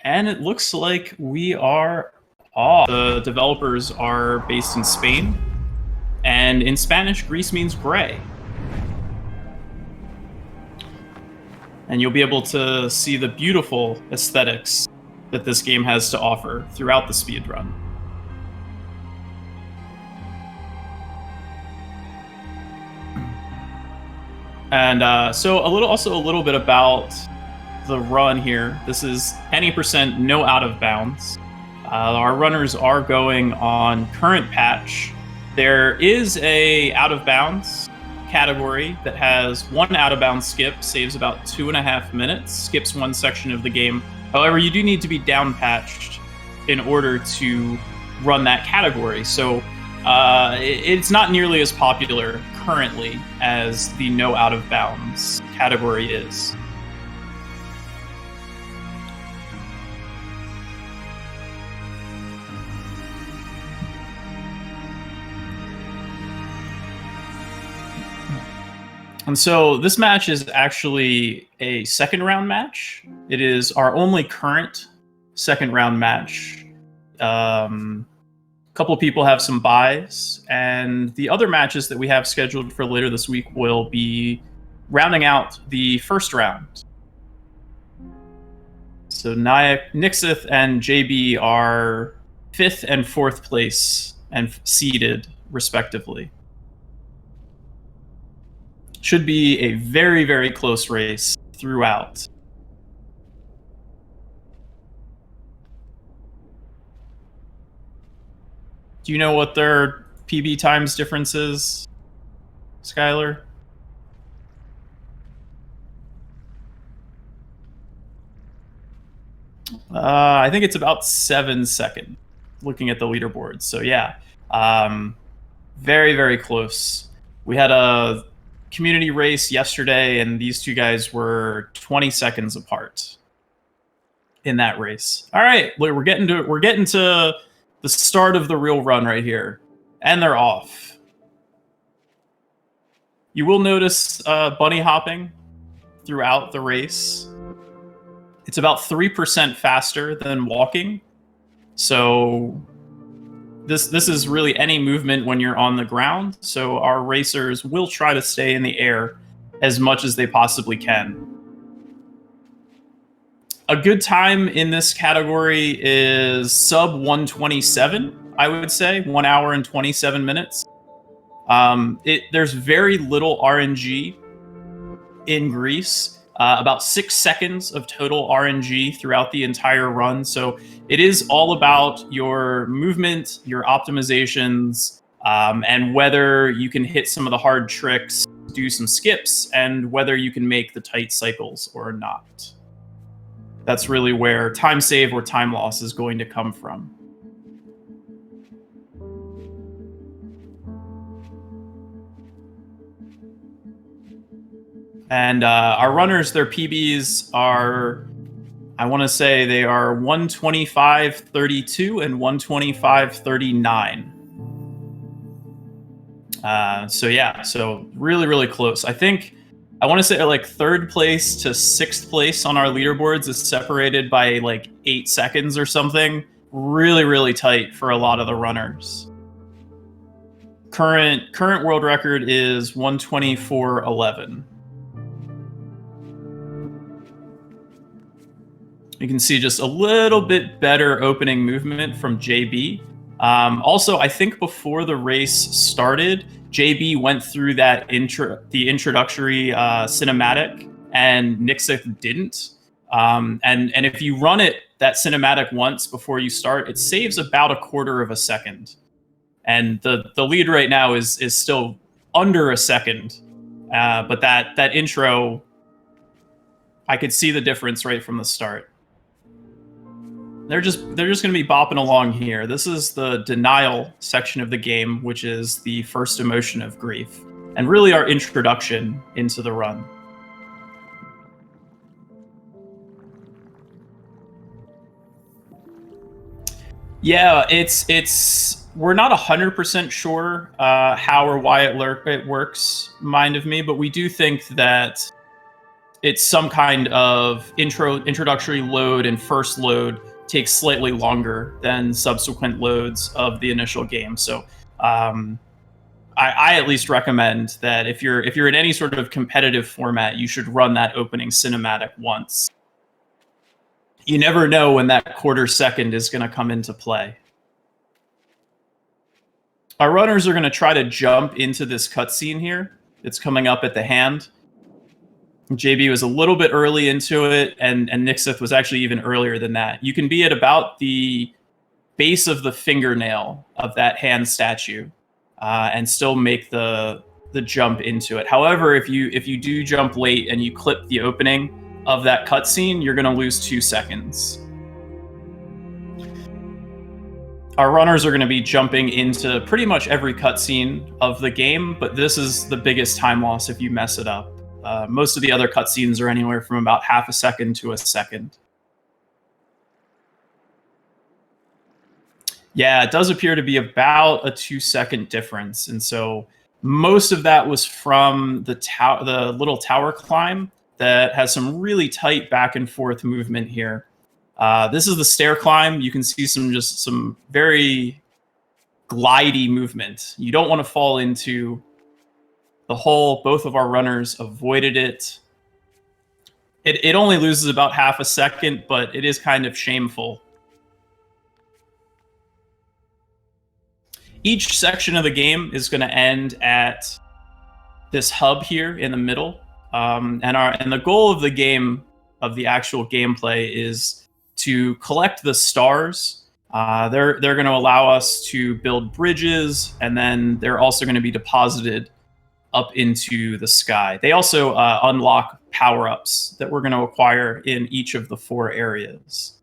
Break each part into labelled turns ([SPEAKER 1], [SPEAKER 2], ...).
[SPEAKER 1] And it looks like we are off. The developers are based in Spain, and in Spanish, gris means gray. And you'll be able to see the beautiful aesthetics that this game has to offer throughout the speedrun. And so a little bit about the run here. This is any percent no out of bounds. Our runners are going on current patch. There is a out of bounds category that has one out of bounds skip, saves about 2.5 minutes, skips one section of the game. However, you do need to be down patched in order to run that category. So it's not nearly as popular currently as the no out of bounds category is. And so this match is actually a second round match. It is our only current second round match. Couple of people have some buys, and the other matches that we have scheduled for later this week will be rounding out the first round. So Nyxyth and JB are 5th and 4th place and seeded respectively. Should be a very, very close race throughout. Do you know what their PB times difference is, Skylar? I think it's about 7 seconds, looking at the leaderboard. So yeah, very, very close. We had a community race yesterday, and these two guys were 20 seconds apart in that race. All right, we're getting to the start of the real run right here, and they're off. You will notice bunny hopping throughout the race. It's about 3% faster than walking, so this is really any movement when you're on the ground. So our racers will try to stay in the air as much as they possibly can. A good time in this category is sub 127, I would say, 1 hour and 27 minutes. There's very little RNG in GRIS, about 6 seconds of total RNG throughout the entire run. So it is all about your movement, your optimizations, and whether you can hit some of the hard tricks, do some skips, and whether you can make the tight cycles or not. That's really where time save or time loss is going to come from. And our runners, their PBs are, I want to say they are 125.32 and 125.39. So yeah, so really, really close. I want to say like 3rd place to 6th place on our leaderboards is separated by like 8 seconds or something. Really, really tight for a lot of the runners. Current world record is 124.11. You can see just a little bit better opening movement from JB. Also, I think before the race started, JB went through the introductory cinematic, and Nyxyth didn't. And if you run that cinematic once before you start, it saves about 1/4 second. And the lead right now is still under a second. But that intro, I could see the difference right from the start. They're just going to be bopping along here. This is the denial section of the game, which is the first emotion of grief, and really our introduction into the run. Yeah, we're not 100% sure how or why it works, mind of me, but we do think that it's some kind of introductory load, and first load takes slightly longer than subsequent loads of the initial game. So I at least recommend that if you're in any sort of competitive format, you should run that opening cinematic once. You never know when that quarter second is going to come into play. Our runners are going to try to jump into this cutscene here. It's coming up at the hand. JB was a little bit early into it, and Nyxyth was actually even earlier than that. You can be at about the base of the fingernail of that hand statue and still make the jump into it. However, if you do jump late and you clip the opening of that cutscene, you're going to lose 2 seconds. Our runners are going to be jumping into pretty much every cutscene of the game, but this is the biggest time loss if you mess it up. Most of the other cutscenes are anywhere from about half a second to a second. Yeah, it does appear to be about a 2-second difference, and so most of that was from the little tower climb that has some really tight back and forth movement here. This is the stair climb. You can see some very glidey movement. You don't want to fall into the hole. Both of our runners avoided it. It only loses about half a second, but it is kind of shameful. Each section of the game is going to end at this hub here in the middle. And the goal of the game, of the actual gameplay, is to collect the stars. They're going to allow us to build bridges, and then they're also going to be deposited up into the sky. They also unlock power-ups that we're going to acquire in each of the 4 areas.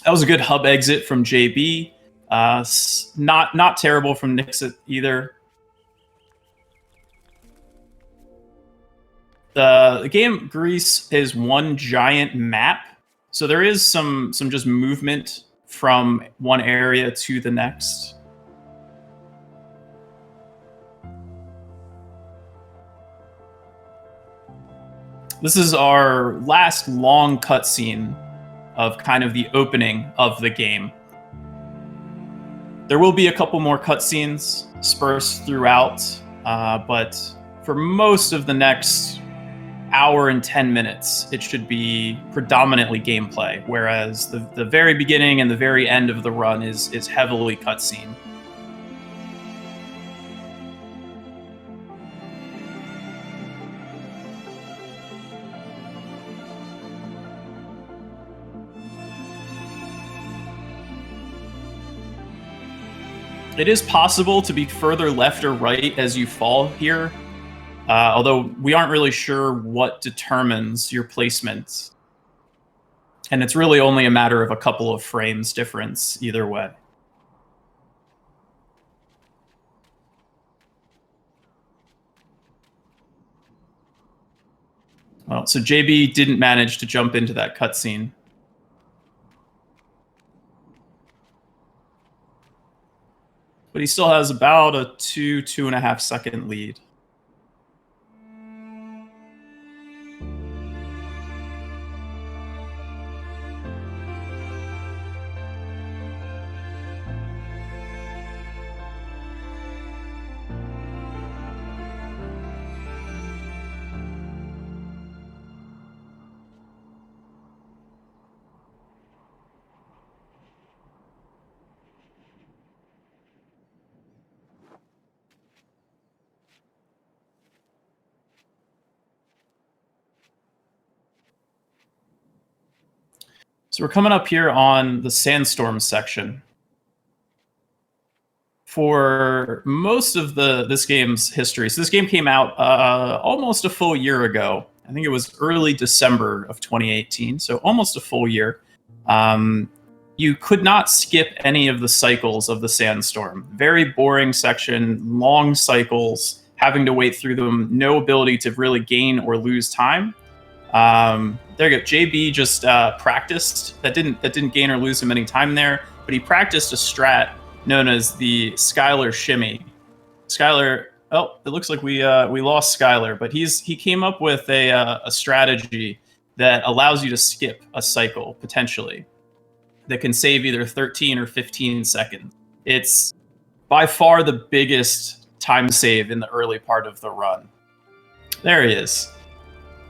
[SPEAKER 1] That was a good hub exit from JB. Not terrible from Nyxyth either. The game GRIS is one giant map, so there is some just movement from one area to the next. This is our last long cutscene of kind of the opening of the game. There will be a couple more cutscenes dispersed throughout, but for most of the next hour and 10 minutes, it should be predominantly gameplay, whereas the very beginning and the very end of the run is heavily cutscene. It is possible to be further left or right as you fall here, although we aren't really sure what determines your placement. And it's really only a matter of a couple of frames difference either way. Well, so JB didn't manage to jump into that cutscene. But he still has about a 2.5 second lead. So we're coming up here on the sandstorm section. For most of this game's history, so this game came out almost a full year ago. I think it was early December of 2018, so almost a full year. You could not skip any of the cycles of the sandstorm. Very boring section, long cycles, having to wait through them, no ability to really gain or lose time. There you go. JB just practiced. That didn't gain or lose him any time there, but he practiced a strat known as the Skylar shimmy. Skylar Oh, it looks like we lost Skylar, but he came up with a strategy that allows you to skip a cycle potentially that can save either 13 or 15 seconds. It's by far the biggest time save in the early part of the run. There he is.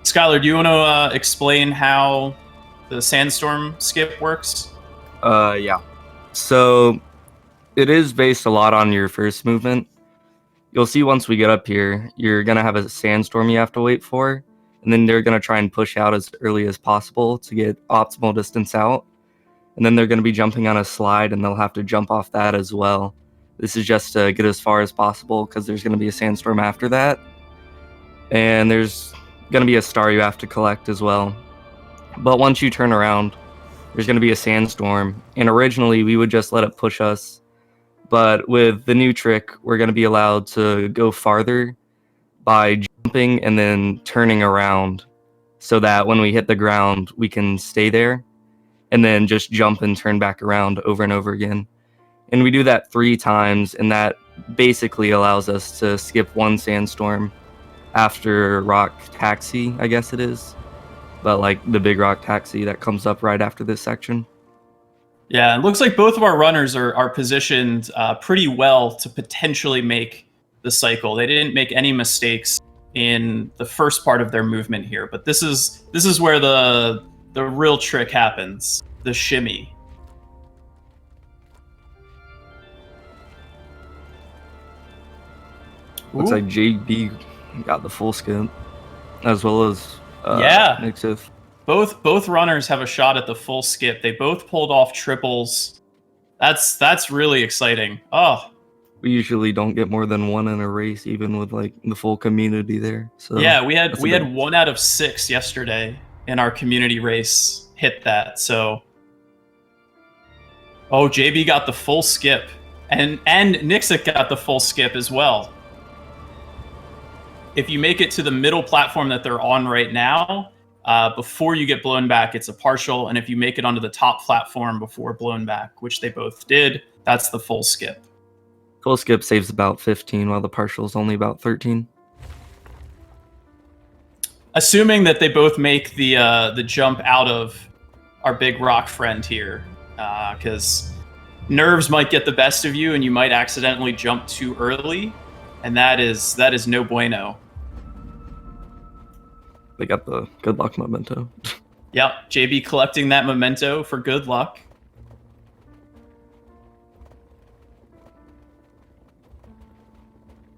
[SPEAKER 1] Skylar, do you want to explain how the sandstorm skip works?
[SPEAKER 2] Yeah. So it is based a lot on your first movement. You'll see once we get up here, you're going to have a sandstorm you have to wait for, and then they're going to try and push out as early as possible to get optimal distance out. And then they're going to be jumping on a slide, and they'll have to jump off that as well. This is just to get as far as possible because there's going to be a sandstorm after that. And there's going to be a star you have to collect as well. But once you turn around, there's going to be a sandstorm. And originally, we would just let it push us. But with the new trick, we're going to be allowed to go farther by jumping and then turning around so that when we hit the ground, we can stay there and then just jump and turn back around over and over again. And we do that 3 times, and that basically allows us to skip one sandstorm after Rock Taxi, I guess it is. But like the big Rock Taxi that comes up right after this section.
[SPEAKER 1] Yeah, it looks like both of our runners are positioned pretty well to potentially make the cycle. They didn't make any mistakes in the first part of their movement here, but this is where the real trick happens, the shimmy.
[SPEAKER 2] Looks like JB got the full skip, as well as Nyxyth.
[SPEAKER 1] Both runners have a shot at the full skip. They both pulled off triples. That's really exciting. Oh,
[SPEAKER 2] we usually don't get more than 1 in a race, even with like the full community there. So
[SPEAKER 1] yeah, we had 1 out of 6 yesterday in our community race hit that. So, oh, JB got the full skip, and Nyxyth got the full skip as well. If you make it to the middle platform that they're on right now, before you get blown back, it's a partial. And if you make it onto the top platform before blown back, which they both did, that's the full skip.
[SPEAKER 2] Full skip saves about 15, while the partial is only about 13.
[SPEAKER 1] Assuming that they both make the jump out of our big rock friend here, because nerves might get the best of you and you might accidentally jump too early, and that is no bueno.
[SPEAKER 2] They got the good luck memento.
[SPEAKER 1] Yep, JB collecting that memento for good luck.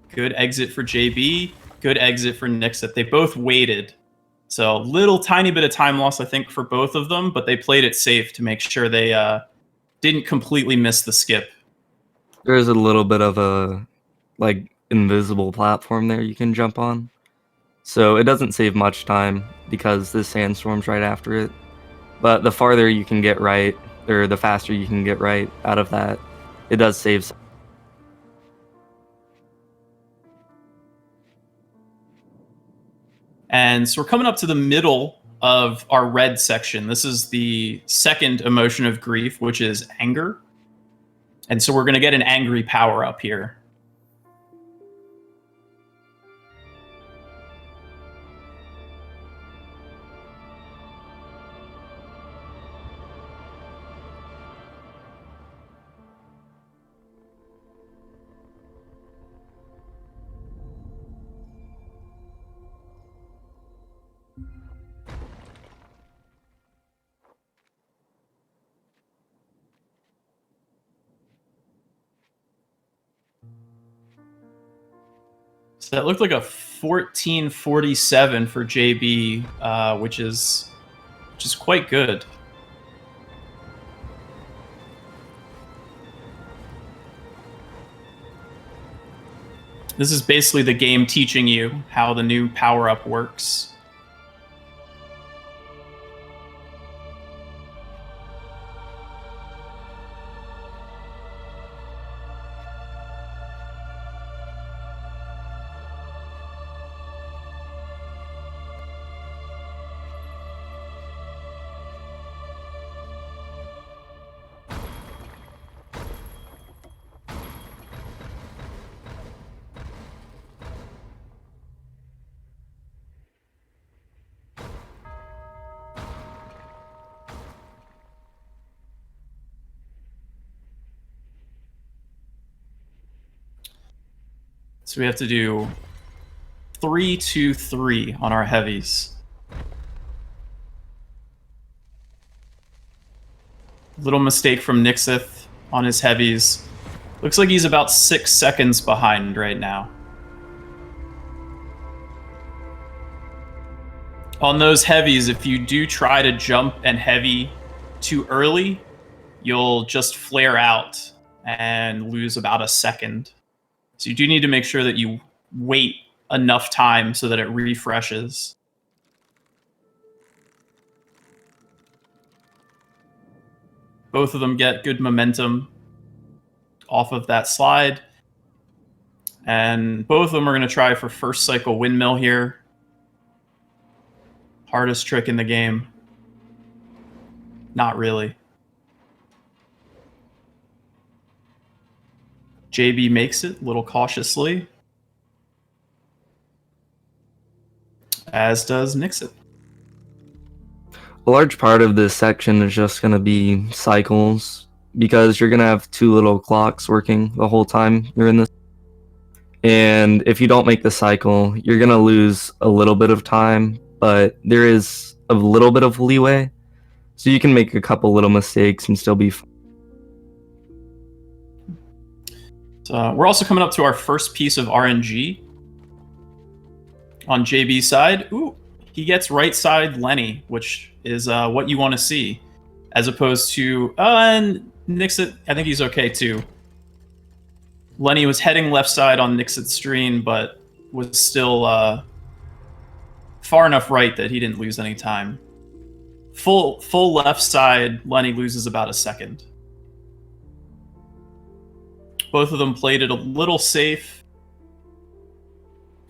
[SPEAKER 1] Good exit for JB, good exit for Nyxyth. They both waited. So little tiny bit of time loss, I think, for both of them, but they played it safe to make sure they didn't completely miss the skip.
[SPEAKER 2] There's a little bit of a like invisible platform there you can jump on. So it doesn't save much time because this sandstorm's right after it. But the farther you can get right, or the faster you can get right out of that, it does save some.
[SPEAKER 1] And so we're coming up to the middle of our red section. This is the second emotion of grief, which is anger. And so we're going to get an angry power up here. So that looked like a 1447 for JB, which is quite good. This is basically the game teaching you how the new power-up works. So we have to do 3, 2, 3 on our heavies. Little mistake from Nyxyth on his heavies. Looks like he's about 6 seconds behind right now. On those heavies, if you do try to jump and heavy too early, you'll just flare out and lose about a second. So you do need to make sure that you wait enough time so that it refreshes. Both of them get good momentum off of that slide. And both of them are going to try for first cycle windmill here. Hardest trick in the game. Not really. JB makes it a little cautiously. As does Nyxyth.
[SPEAKER 2] A large part of this section is just going to be cycles, because you're going to have 2 little clocks working the whole time you're in this. And if you don't make the cycle, you're going to lose a little bit of time, but there is a little bit of leeway. So you can make a couple little mistakes and still be fine.
[SPEAKER 1] So we're also coming up to our first piece of RNG. On JB's side, ooh, he gets right side Lenny, which is what you want to see, as opposed to and Nyxyth. I think he's okay too. Lenny was heading left side on Nyxyth's screen, but was still far enough right that he didn't lose any time. Full left side, Lenny loses about a second. Both of them played it a little safe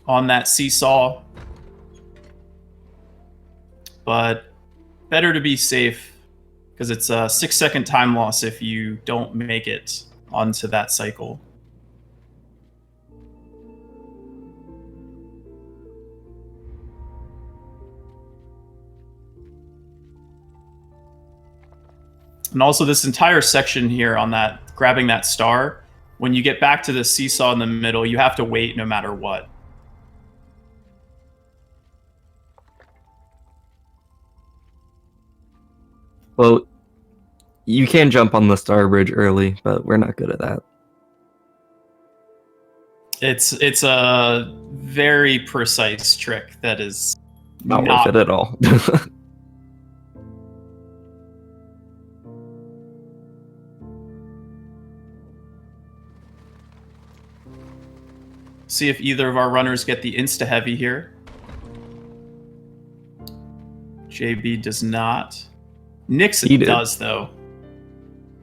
[SPEAKER 1] on that seesaw, but better to be safe, because it's a 6-second time loss if you don't make it onto that cycle. And also this entire section here on that, grabbing that star, when you get back to the seesaw in the middle, you have to wait no matter what.
[SPEAKER 2] Well, you can jump on the star bridge early, but we're not good at that.
[SPEAKER 1] It's a very precise trick that is
[SPEAKER 2] Not worth it at all.
[SPEAKER 1] See if either of our runners get the insta-heavy here. JB does not. Nyxyth does, though.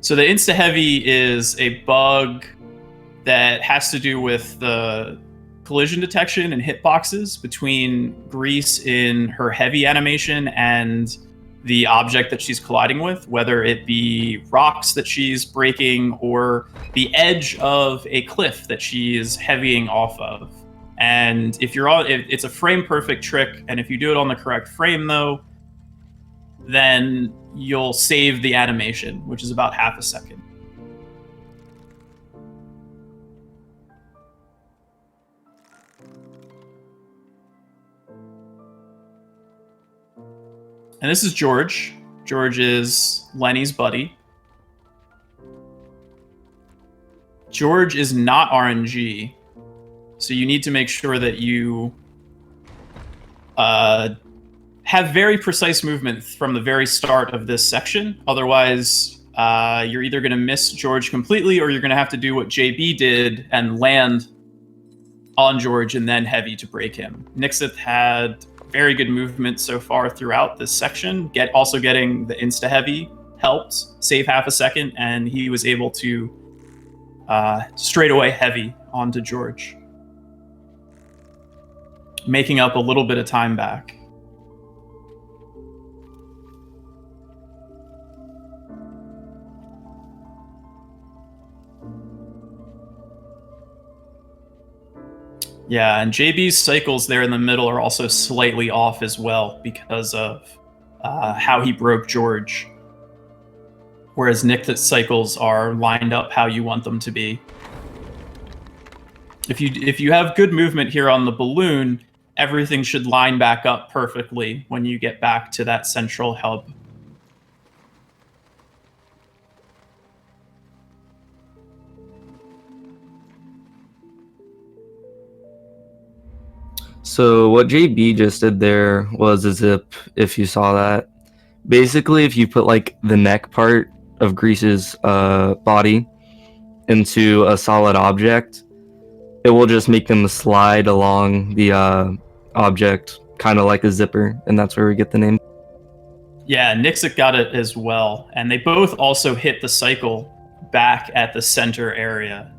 [SPEAKER 1] So the insta-heavy is a bug that has to do with the collision detection and hitboxes between GRIS in her heavy animation and the object that she's colliding with, whether it be rocks that she's breaking or the edge of a cliff that she is heavying off of. And if you're on, it's a frame perfect trick, and if you do it on the correct frame though, then you'll save the animation, which is about half a second. And this is George. George is Lenny's buddy. George is not RNG, so you need to make sure that you have very precise movement from the very start of this section. Otherwise, you're either going to miss George completely, or you're going to have to do what JB did and land on George and then heavy to break him. Nyxyth had very good movement so far throughout this section. Also getting the insta-heavy helped save half a second, and he was able to straight away heavy onto George, making up a little bit of time back. Yeah, and JB's cycles there in the middle are also slightly off as well because of how he broke George. Whereas Nyxyth's cycles are lined up how you want them to be. If you have good movement here on the balloon, everything should line back up perfectly when you get back to that central hub.
[SPEAKER 2] So what JB just did there was a zip, if you saw that. Basically, if you put like the neck part of Grease's body into a solid object, it will just make them slide along the object, kind of like a zipper, and that's where we get the name.
[SPEAKER 1] Yeah, Nyxyth got it as well, and they both also hit the cycle back at the center area.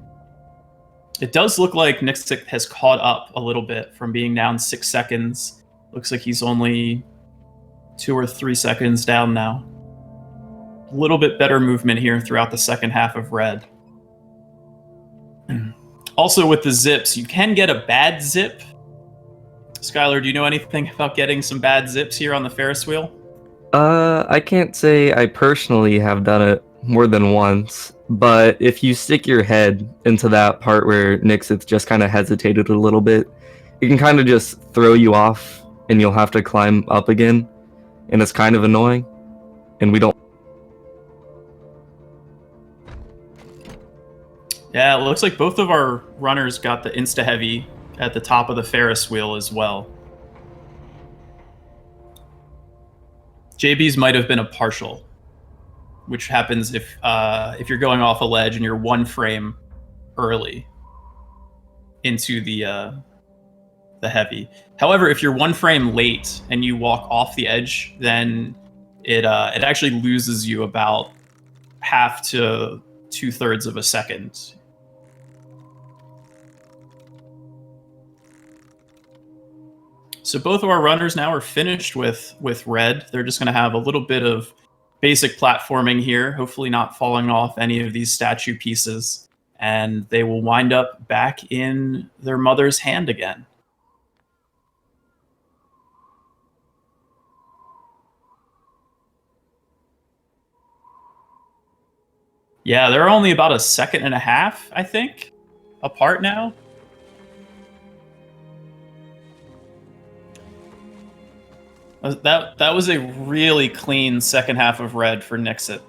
[SPEAKER 1] It does look like Nyxyth has caught up a little bit from being down 6 seconds. Looks like he's only 2 or 3 seconds down now. A little bit better movement here throughout the second half of red. Also with the zips, you can get a bad zip. Skylar, do you know anything about getting some bad zips here on the Ferris wheel?
[SPEAKER 2] I can't say I personally have done it more than once, but if you stick your head into that part where Nyxyth just kind of hesitated a little bit, it can kind of just throw you off and you'll have to climb up again, and it's kind of annoying, and we don't.
[SPEAKER 1] Yeah, it looks like both of our runners got the insta-heavy at the top of the Ferris wheel as well. JB's might have been a partial, which happens if you're going off a ledge and you're 1 frame early into the heavy. However, if you're 1 frame late and you walk off the edge, then it actually loses you about half to 2/3 of a second. So both of our runners now are finished with red. They're just going to have a little bit of basic platforming here, hopefully not falling off any of these statue pieces, and they will wind up back in their mother's hand again. Yeah, they're only about 1.5 seconds, I think, apart now. That was a really clean second half of red for Nyxyth.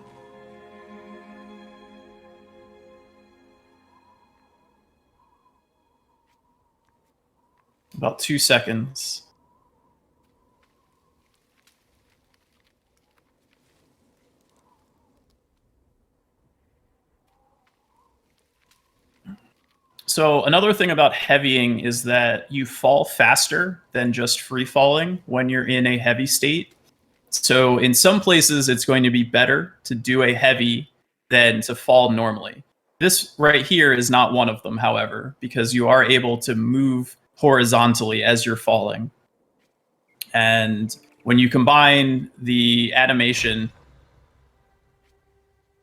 [SPEAKER 1] About 2 seconds. So another thing about heavying is that you fall faster than just free falling when you're in a heavy state. So in some places, it's going to be better to do a heavy than to fall normally. This right here is not one of them, however, because you are able to move horizontally as you're falling. And when you combine the animation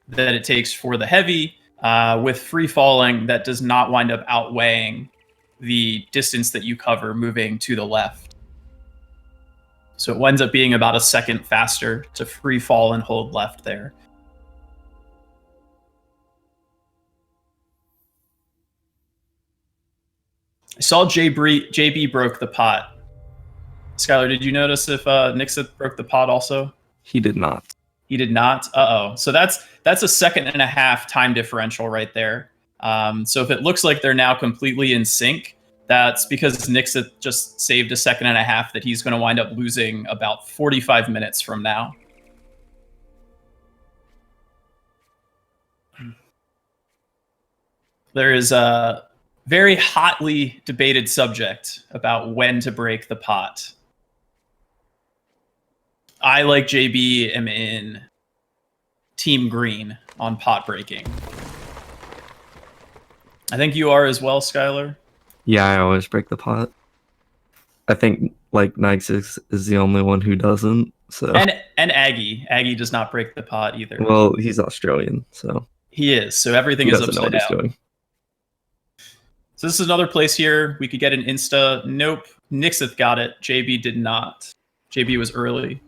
[SPEAKER 1] that it takes for the heavy with free falling, that does not wind up outweighing the distance that you cover moving to the left. So it winds up being about 1 second faster to free fall and hold left there. I saw JB broke the pot. Skylar, did you notice if Nyxyth broke the pot also?
[SPEAKER 2] He did not.
[SPEAKER 1] He did not? Uh-oh. So that's 1.5 seconds time differential right there. So if it looks like they're now completely in sync, that's because Nyxyth just saved 1.5 seconds that he's going to wind up losing about 45 minutes from now. There is a very hotly debated subject about when to break the pot. I, like JB, am in Team Green on pot breaking. I think you are as well, Skylar.
[SPEAKER 2] Yeah, I always break the pot. I think like Nyxyth is the only one who doesn't. So
[SPEAKER 1] and Aggie does not break the pot either.
[SPEAKER 2] Well, he's Australian, so
[SPEAKER 1] he is. So everything is upside down.
[SPEAKER 2] Doing.
[SPEAKER 1] So this is another place here we could get an insta. Nope, Nyxyth got it. JB did not. JB was early.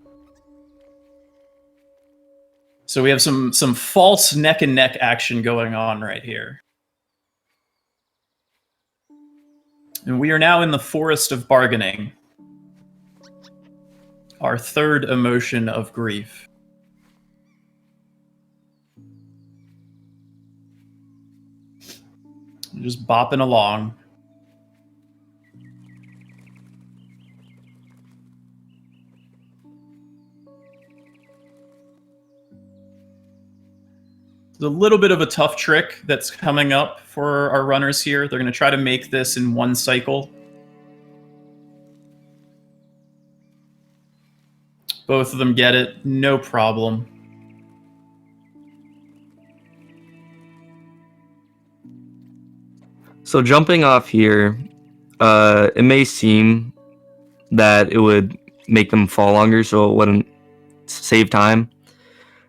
[SPEAKER 1] So we have some false neck and neck action going on right here. And we are now in the forest of bargaining. Our third emotion of grief. Just bopping along. There's a little bit of a tough trick that's coming up for our runners here. They're going to try to make this in one cycle. Both of them get it, no problem.
[SPEAKER 2] So jumping off here, it may seem that it would make them fall longer, so it wouldn't save time.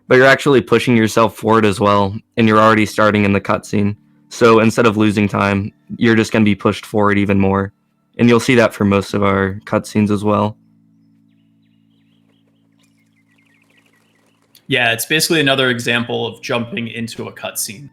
[SPEAKER 2] But you're actually pushing yourself forward as well, and you're already starting in the cutscene. So instead of losing time, you're just going to be pushed forward even more. And you'll see that for most of our cutscenes as well.
[SPEAKER 1] Yeah, it's basically another example of jumping into a cutscene.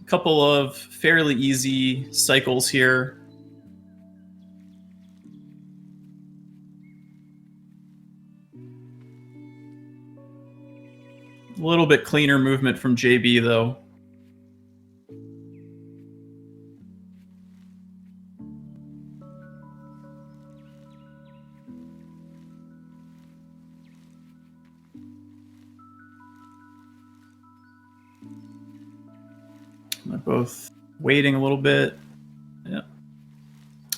[SPEAKER 1] A couple of fairly easy cycles here. A little bit cleaner movement from JB, though. They're both waiting a little bit. Yeah.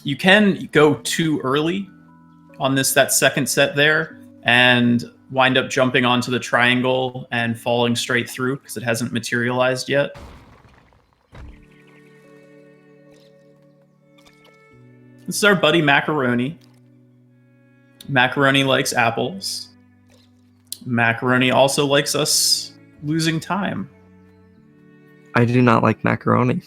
[SPEAKER 1] You can go too early on that second set there and wind up jumping onto the triangle and falling straight through because it hasn't materialized yet. This is our buddy Macaroni. Macaroni likes apples. Macaroni also likes us losing time.
[SPEAKER 2] I do not like macaroni.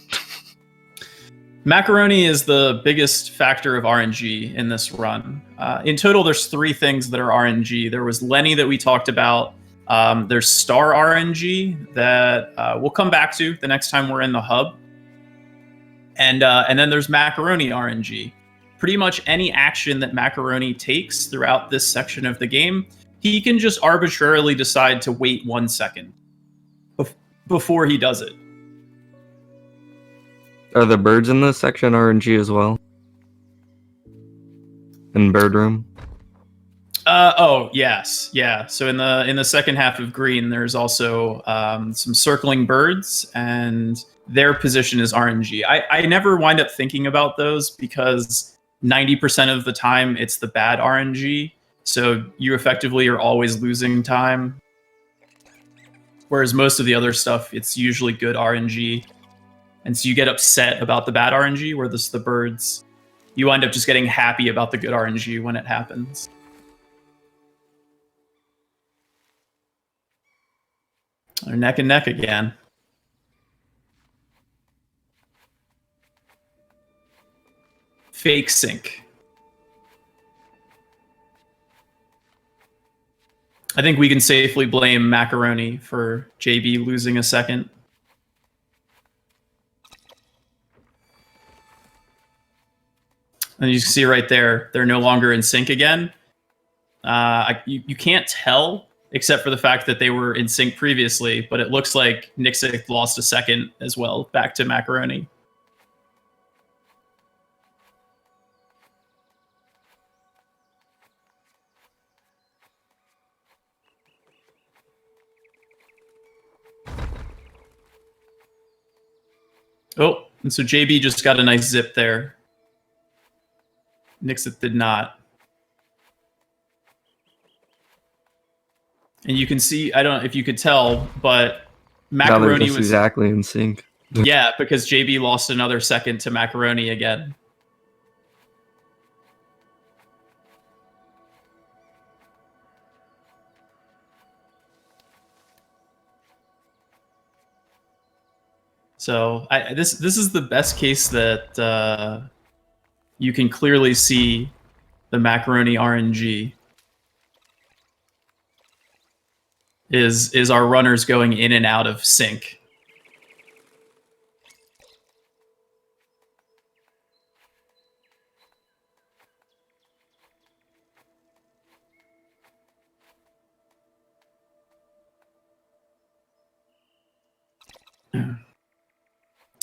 [SPEAKER 1] Macaroni is the biggest factor of RNG in this run. In total, there's 3 things that are RNG. There was Lenny that we talked about. There's Star RNG that we'll come back to the next time we're in the hub. And then there's Macaroni RNG. Pretty much any action that Macaroni takes throughout this section of the game, he can just arbitrarily decide to wait 1 second before he does it.
[SPEAKER 2] Are the birds in this section RNG as well? In Bird Room?
[SPEAKER 1] Oh, yes. Yeah. So in the second half of Green, there's also some circling birds, and their position is RNG. I never wind up thinking about those because 90% of the time it's the bad RNG. So you effectively are always losing time. Whereas most of the other stuff, it's usually good RNG. And so you get upset about the bad RNG, where this the birds. You wind up just getting happy about the good RNG when it happens. They're neck and neck again. Fake sync. I think we can safely blame Macaroni for JB losing a second. And you can see right there, they're no longer in sync again. You can't tell, except for the fact that they were in sync previously, but it looks like Nyxyth lost a second as well, back to Macaroni. Oh, and so JB just got a nice zip there. Nyxyth did not. And you can see, I don't know if you could tell, but Macaroni was
[SPEAKER 2] exactly in sync.
[SPEAKER 1] Yeah, because JB lost another second to Macaroni again. So this is the best case that you can clearly see the macaroni RNG is our runners going in and out of sync.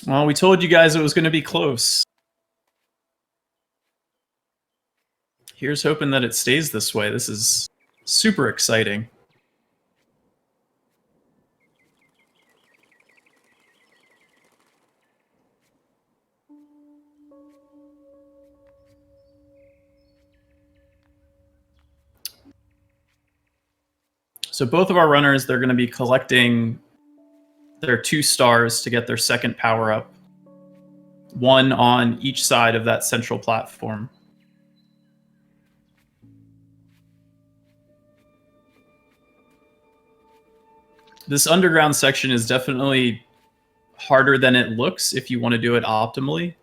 [SPEAKER 1] Well, we told you guys it was going to be close. Here's hoping that it stays this way. This is super exciting. So both of our runners, they're going to be collecting their 2 stars to get their second power up. 1 on each side of that central platform. This underground section is definitely harder than it looks if you want to do it optimally.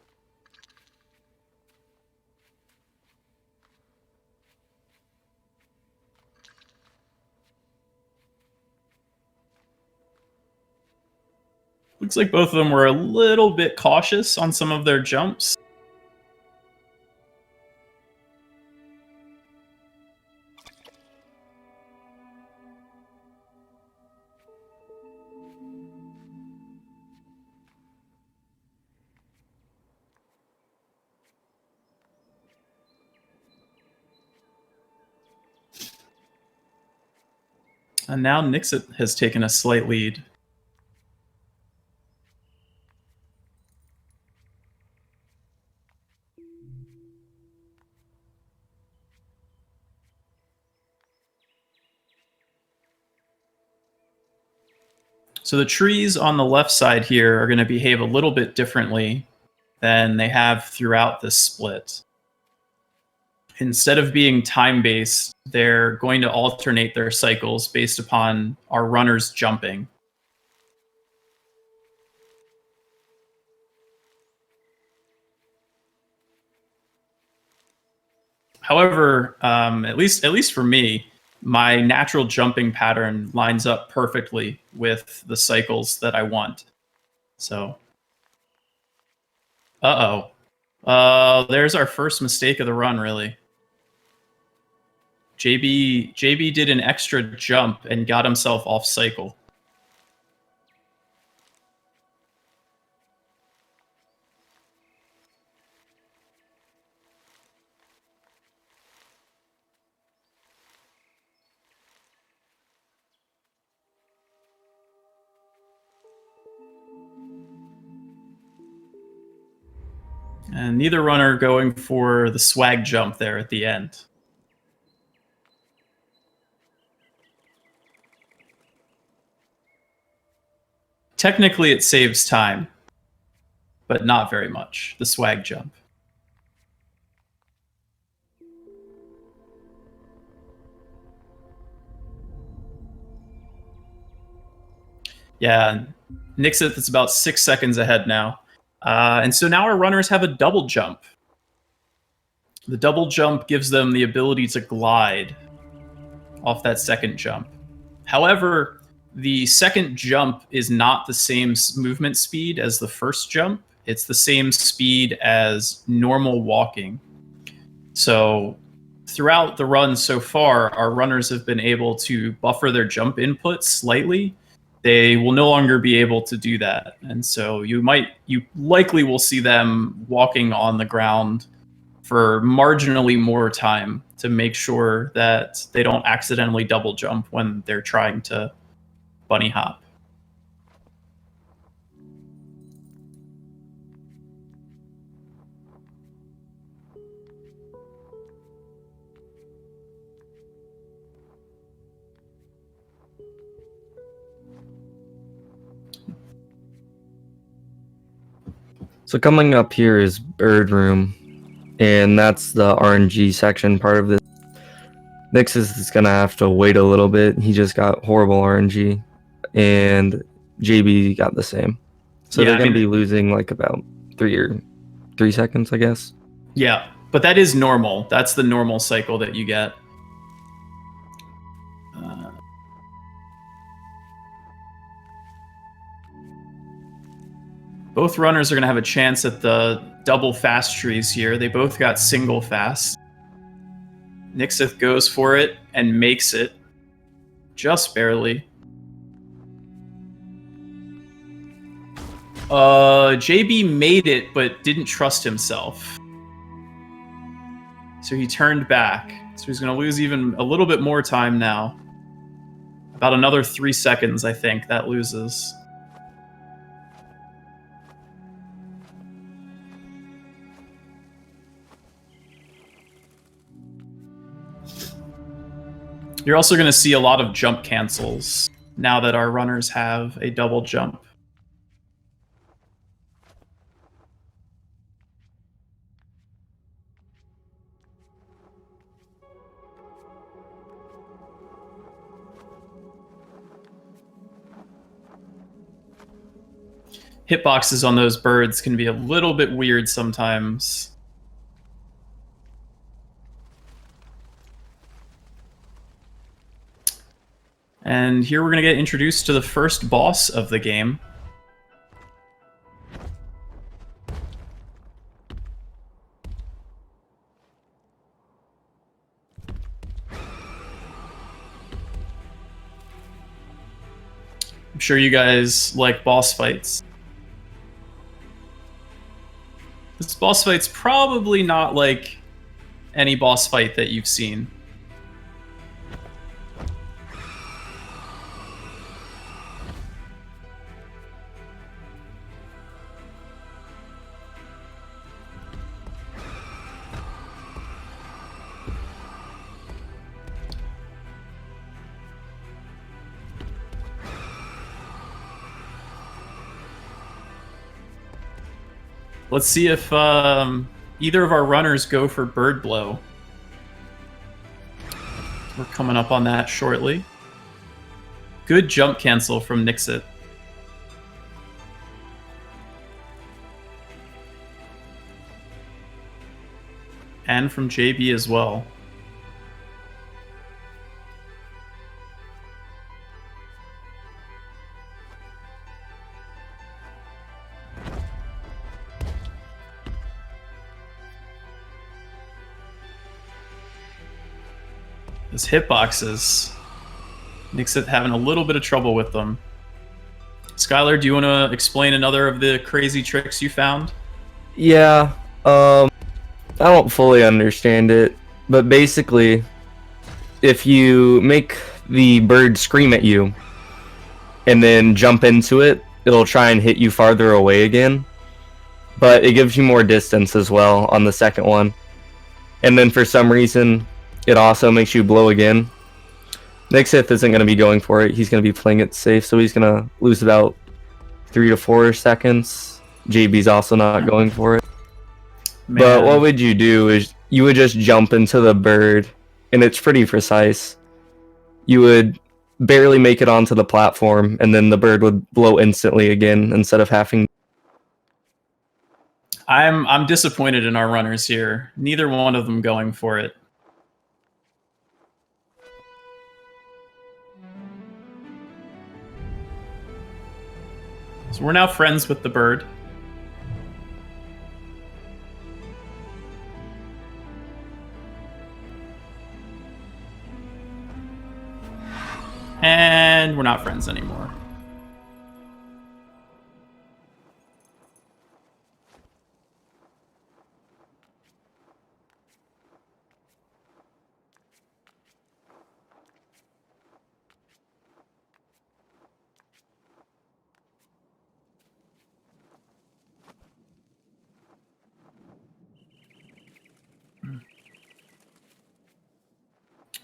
[SPEAKER 1] Looks like both of them were a little bit cautious on some of their jumps. And now Nyxyth has taken a slight lead. So the trees on the left side here are going to behave a little bit differently than they have throughout this split. Instead of being time-based, they're going to alternate their cycles based upon our runners jumping. However, at least for me, my natural jumping pattern lines up perfectly with the cycles that I want. So, there's our first mistake of the run, really. JB did an extra jump and got himself off cycle. And neither runner going for the swag jump there at the end. Technically, it saves time, but not very much, the swag jump. Yeah, Nyxyth is about 6 seconds ahead now. And so now our runners have a double jump. The double jump gives them the ability to glide off that second jump. However, the second jump is not the same movement speed as the first jump. It's the same speed as normal walking. So throughout the run so far, our runners have been able to buffer their jump input slightly. They will no longer be able to do that. And so you likely will see them walking on the ground for marginally more time to make sure that they don't accidentally double jump when they're trying to bunny hop.
[SPEAKER 2] So coming up here is Bird Room, and that's the RNG section part of this. Nyxyth is going to have to wait a little bit. He just got horrible RNG, and JB got the same. So
[SPEAKER 1] Yeah,
[SPEAKER 2] they're
[SPEAKER 1] I
[SPEAKER 2] going to
[SPEAKER 1] mean-
[SPEAKER 2] be losing like about 3 seconds, I guess.
[SPEAKER 1] Yeah, but that is normal. That's the normal cycle that you get. Both runners are going to have a chance at the double fast trees here. They both got single fast. Nyxyth goes for it and makes it. Just barely. JB made it, but didn't trust himself. So he turned back. So he's going to lose even a little bit more time now. About another 3 seconds, I think, that loses. You're also going to see a lot of jump cancels now that our runners have a double jump. Hitboxes on those birds can be a little bit weird sometimes. And here we're going to get introduced to the first boss of the game. I'm sure you guys like boss fights. This boss fight's probably not like any boss fight that you've seen. Let's see if either of our runners go for Bird Blow. We're coming up on that shortly. Good jump cancel from Nyxyth. And from JB as well. Those hitboxes. Nyxyth having a little bit of trouble with them. Skylar, do you want to explain another of the crazy tricks you found?
[SPEAKER 2] Yeah, I don't fully understand it, but basically, if you make the bird scream at you and then jump into it, it'll try and hit you farther away again, but it gives you more distance as well on the second one. And then for some reason, it also makes you blow again. Nyxyth isn't going to be going for it. He's going to be playing it safe, so he's going to lose about 3 to 4 seconds. JB's also not going for it.
[SPEAKER 1] Man.
[SPEAKER 2] But what would you do is you would just jump into the bird, and it's pretty precise. You would barely make it onto the platform, and then the bird would blow instantly again instead of having...
[SPEAKER 1] I'm disappointed in our runners here. Neither one of them going for it. So we're now friends with the bird. And we're not friends anymore.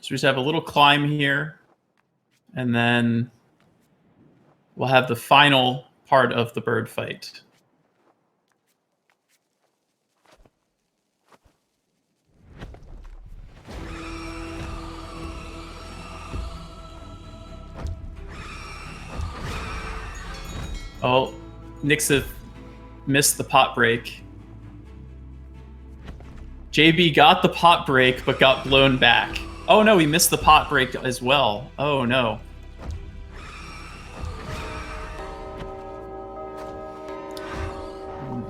[SPEAKER 1] So we just have a little climb here, and then we'll have the final part of the bird fight. Oh, Nyxyth missed the pot break. JB got the pot break, but got blown back. Oh no, he missed the pot break as well. Oh no.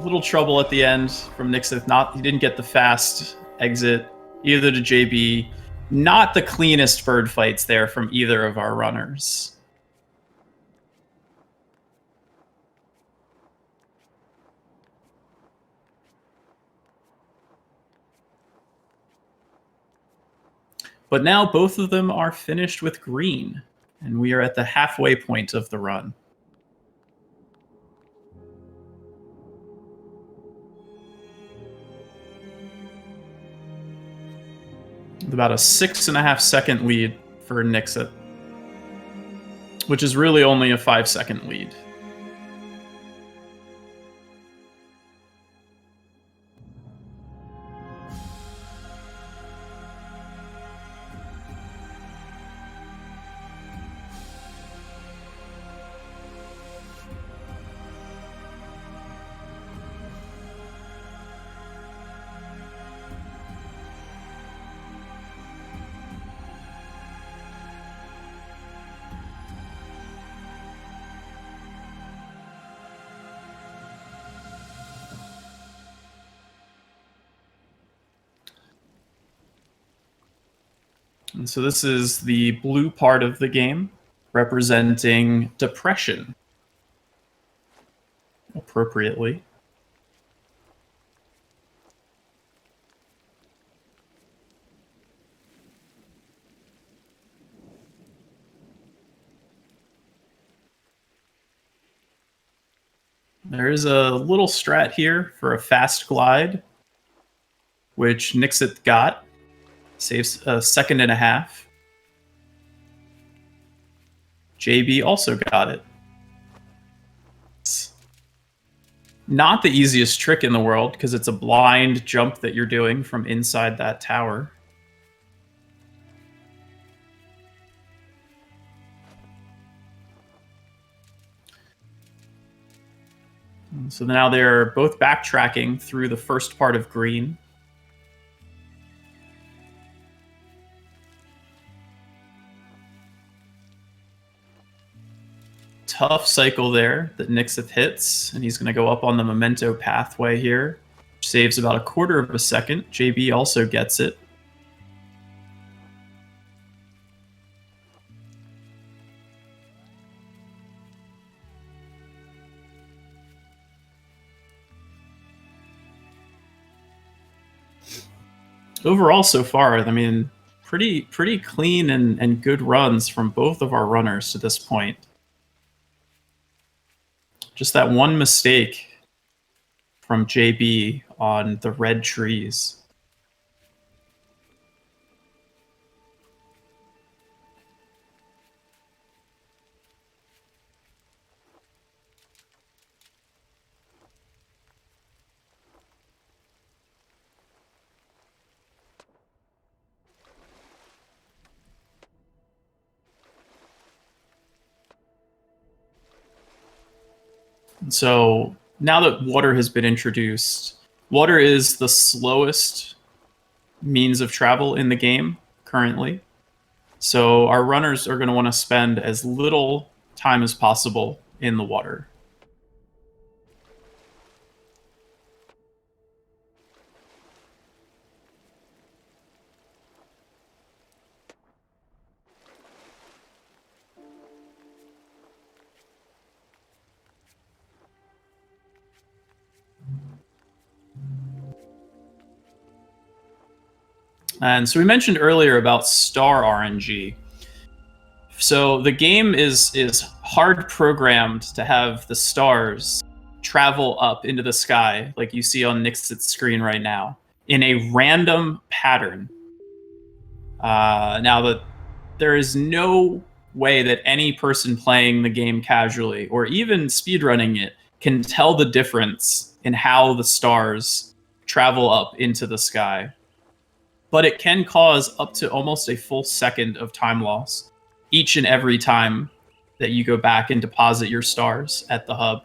[SPEAKER 1] Little trouble at the end from Nyxyth. He didn't get the fast exit either to JB. Not the cleanest bird fights there from either of our runners. But now both of them are finished with green, and we are at the halfway point of the run. With about a 6.5 second lead for Nyxyth, which is really only a 5 second lead. And so this is the blue part of the game, representing depression, appropriately. There is a little strat here for a fast glide, which Nyxyth got. Saves a 1.5 seconds. JB also got it. It's not the easiest trick in the world because it's a blind jump that you're doing from inside that tower. And so now they're both backtracking through the first part of green. Tough cycle there that Nyxyth hits, and he's going to go up on the memento pathway here, which saves about 1/4 second. JB also gets it. Overall, so far, I mean, pretty clean and good runs from both of our runners to this point. Just that one mistake from JB on the red trees. So now that water has been introduced, water is the slowest means of travel in the game currently. So our runners are going to want to spend as little time as possible in the water. And so we mentioned earlier about star RNG. So the game is hard programmed to have the stars travel up into the sky, like you see on Nyxyth's screen right now, in a random pattern. Now that there is no way that any person playing the game casually, or even speedrunning it, can tell the difference in how the stars travel up into the sky. But it can cause up to almost a full second of time loss each and every time that you go back and deposit your stars at the hub.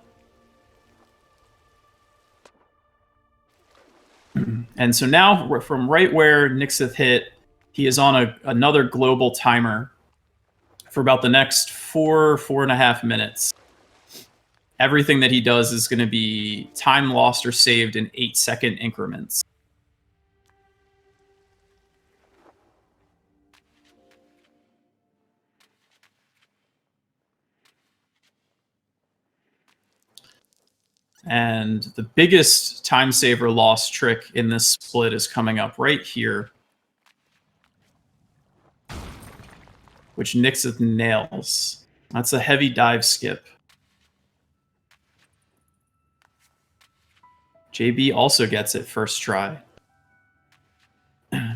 [SPEAKER 1] And so now, from right where Nyxyth hit, he is on another global timer for about the next 4.5 minutes. Everything that he does is going to be time lost or saved in 8-second increments. And the biggest time saver loss trick in this split is coming up right here, which Nyxyth nails. That's a heavy dive skip. JB also gets it first try.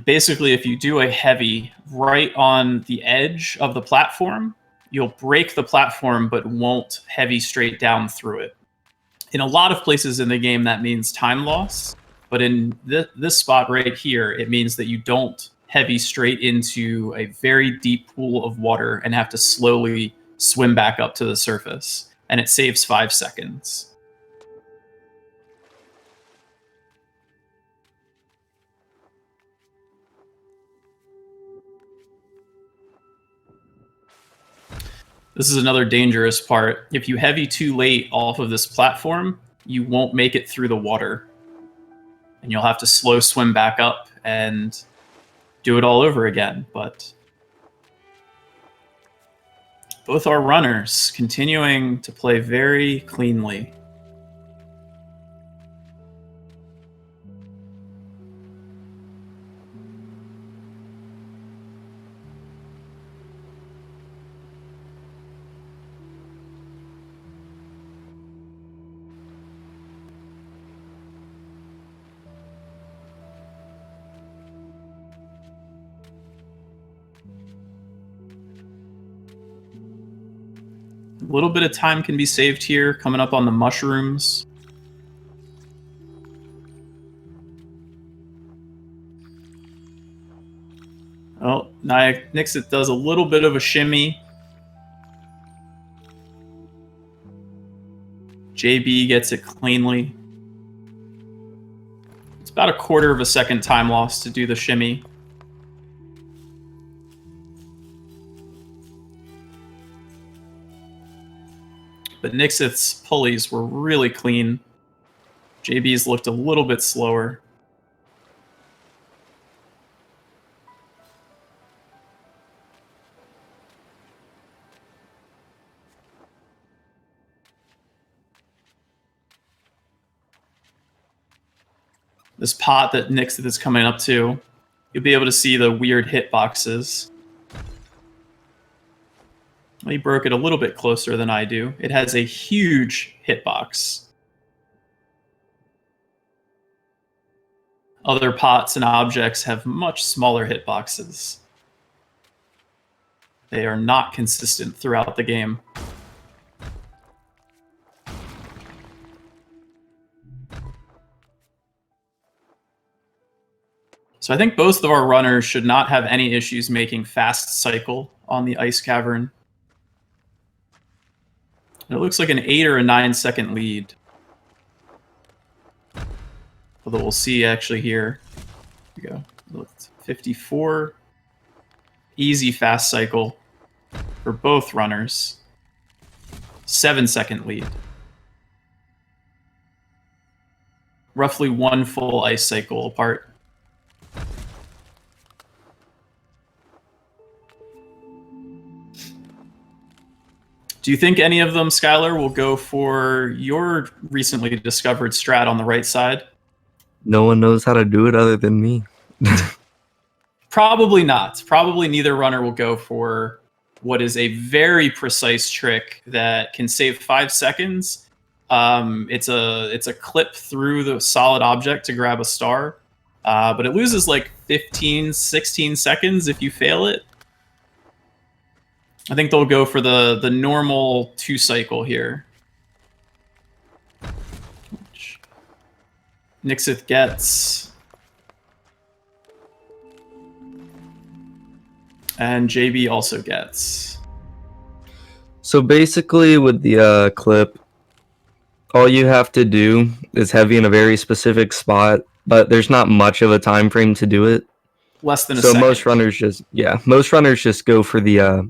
[SPEAKER 1] Basically, if you do a heavy right on the edge of the platform, you'll break the platform but won't heavy straight down through it. In a lot of places in the game, that means time loss. But in this spot right here, it means that you don't heavy straight into a very deep pool of water and have to slowly swim back up to the surface. And it saves 5 seconds. This is another dangerous part. If you heavy too late off of this platform, you won't make it through the water. And you'll have to slow swim back up and do it all over again. But both our runners continuing to play very cleanly. A little bit of time can be saved here, coming up on the mushrooms. Oh, Nyxyth does a little bit of a shimmy. JB gets it cleanly. It's about 1/4 second time loss to do the shimmy. But Nyxyth's pulleys were really clean. JB's looked a little bit slower. This pot that Nyxyth is coming up to, you'll be able to see the weird hitboxes. He broke it a little bit closer than I do. It has a huge hitbox. Other pots and objects have much smaller hitboxes. They are not consistent throughout the game. So I think both of our runners should not have any issues making fast cycle on the ice cavern. It looks like an 8 or a 9 second lead. Although we'll see actually here. Here we go. Look, 54. Easy fast cycle for both runners. 7 second lead. Roughly 1 full ice cycle apart. Do you think any of them, Skylar, will go for your recently discovered strat on the right side?
[SPEAKER 2] No one knows how to do it other than me.
[SPEAKER 1] Probably not. Probably neither runner will go for what is a very precise trick that can save 5 seconds. It's a clip through the solid object to grab a star, but it loses like 15, 16 seconds if you fail it. I think they'll go for the normal 2 cycle here. Which Nyxyth gets. And JB also gets.
[SPEAKER 2] So basically with the clip, all you have to do is heavy in a very specific spot, but there's not much of a time frame to do it.
[SPEAKER 1] Less than a
[SPEAKER 2] So
[SPEAKER 1] second.
[SPEAKER 2] most runners just go for the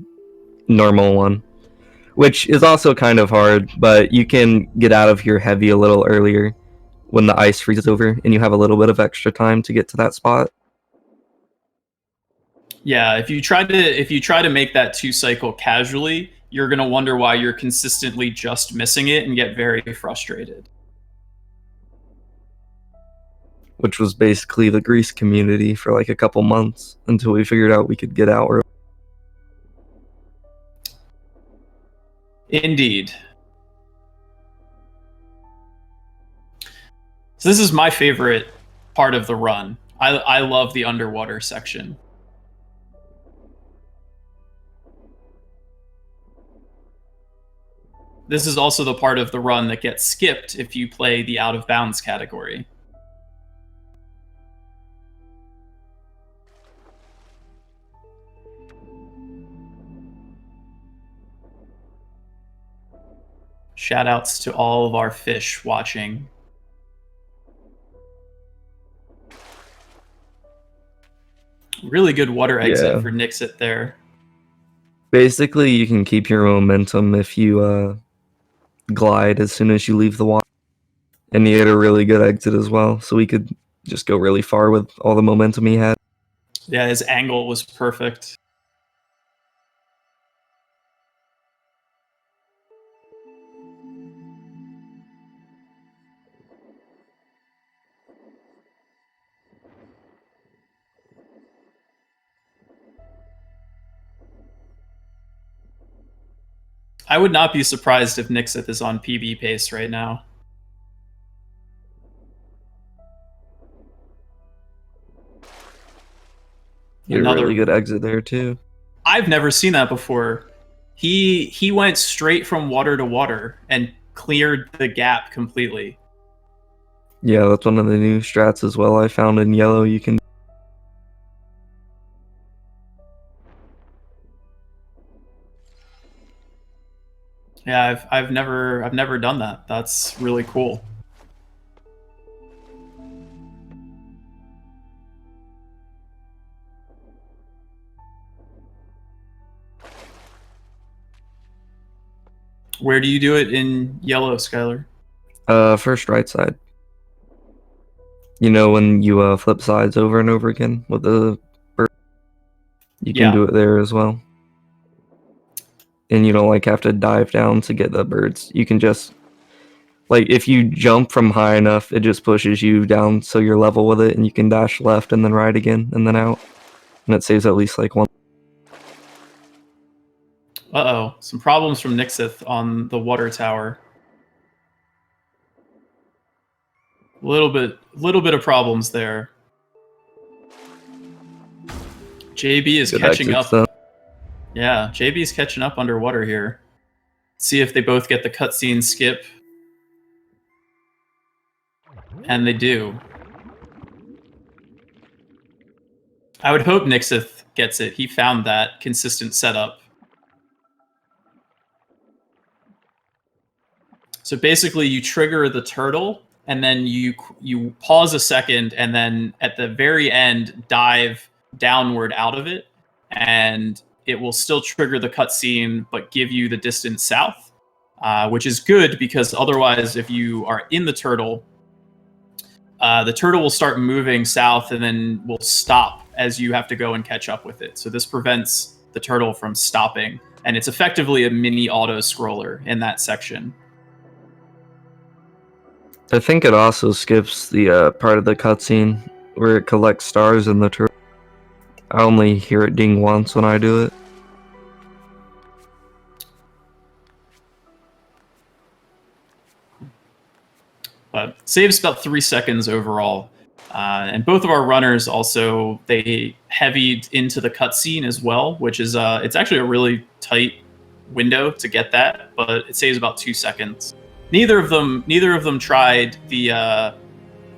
[SPEAKER 2] normal one, which is also kind of hard, but you can get out of here heavy a little earlier when the ice freezes over and you have a little bit of extra time to get to that spot.
[SPEAKER 1] Yeah, if you try to make that 2-cycle casually, you're gonna wonder why you're consistently just missing it and get very frustrated.
[SPEAKER 2] Which was basically the GRIS community for like a couple months until we figured out we could get out early.
[SPEAKER 1] Indeed. So this is my favorite part of the run. I love the underwater section. This is also the part of the run that gets skipped if you play the out of bounds category. Shoutouts to all of our fish watching. Really good water exit for Nyxyth there.
[SPEAKER 2] Basically, you can keep your momentum if you glide as soon as you leave the water. And he had a really good exit as well, so we could just go really far with all the momentum he had.
[SPEAKER 1] Yeah, his angle was perfect. I would not be surprised if Nyxyth is on PB pace right now.
[SPEAKER 2] Another really good exit there too.
[SPEAKER 1] I've never seen that before. He went straight from water to water and cleared the gap completely.
[SPEAKER 2] Yeah, that's one of the new strats as well. I found in yellow you can.
[SPEAKER 1] Yeah, I've never done that. That's really cool. Where do you do it in yellow, Skylar?
[SPEAKER 2] First right side. You know when you flip sides over and over again with the bird? You can do it there as well. And you don't like have to dive down to get the birds. You can just like if you jump from high enough, it just pushes you down so you're level with it, and you can dash left and then right again and then out. And it saves at least like one.
[SPEAKER 1] Uh-oh, some problems from Nyxyth on the water tower. Little bit of problems there. JB is catching up.
[SPEAKER 2] Though.
[SPEAKER 1] Yeah, JB is catching up underwater here. See if they both get the cutscene skip. And they do. I would hope Nyxyth gets it. He found that consistent setup. So basically you trigger the turtle, and then you pause a second, and then at the very end dive downward out of it, and it will still trigger the cutscene, but give you the distance south, which is good because otherwise, if you are in the turtle will start moving south and then will stop as you have to go and catch up with it. So this prevents the turtle from stopping, and it's effectively a mini auto scroller in that section.
[SPEAKER 2] I think it also skips the part of the cutscene where it collects stars in the turtle. I only hear it ding once when I do it.
[SPEAKER 1] But saves about 3 seconds overall. And both of our runners also, they heavied into the cutscene as well, which is it's actually a really tight window to get that, but it saves about 2 seconds. Neither of them tried the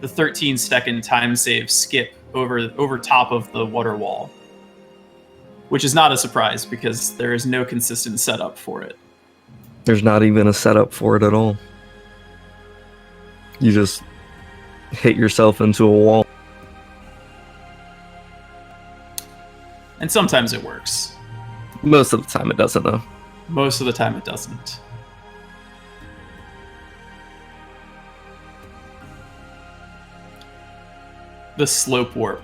[SPEAKER 1] 13-second time save skip over top of the water wall, which is not a surprise because there is no consistent setup for it.
[SPEAKER 2] There's not even a setup for it at all. You just hit yourself into a wall.
[SPEAKER 1] And sometimes it works.
[SPEAKER 2] Most of the time it doesn't, though.
[SPEAKER 1] Most of the time it doesn't. The slope warp.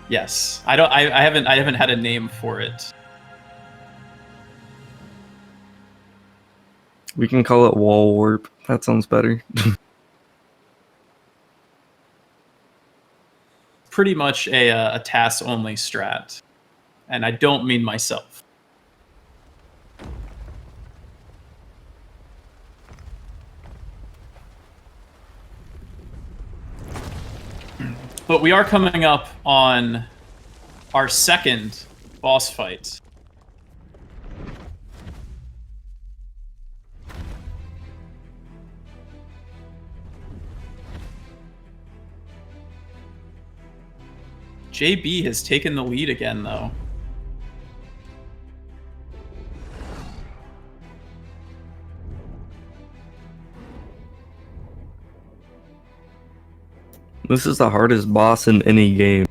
[SPEAKER 1] Yes. I haven't had a name for it.
[SPEAKER 2] We can call it wall warp. That sounds better.
[SPEAKER 1] Pretty much a TAS only strat. And I don't mean myself. But we are coming up on our second boss fight. JB has taken the lead again, though.
[SPEAKER 2] This is the hardest boss in any game.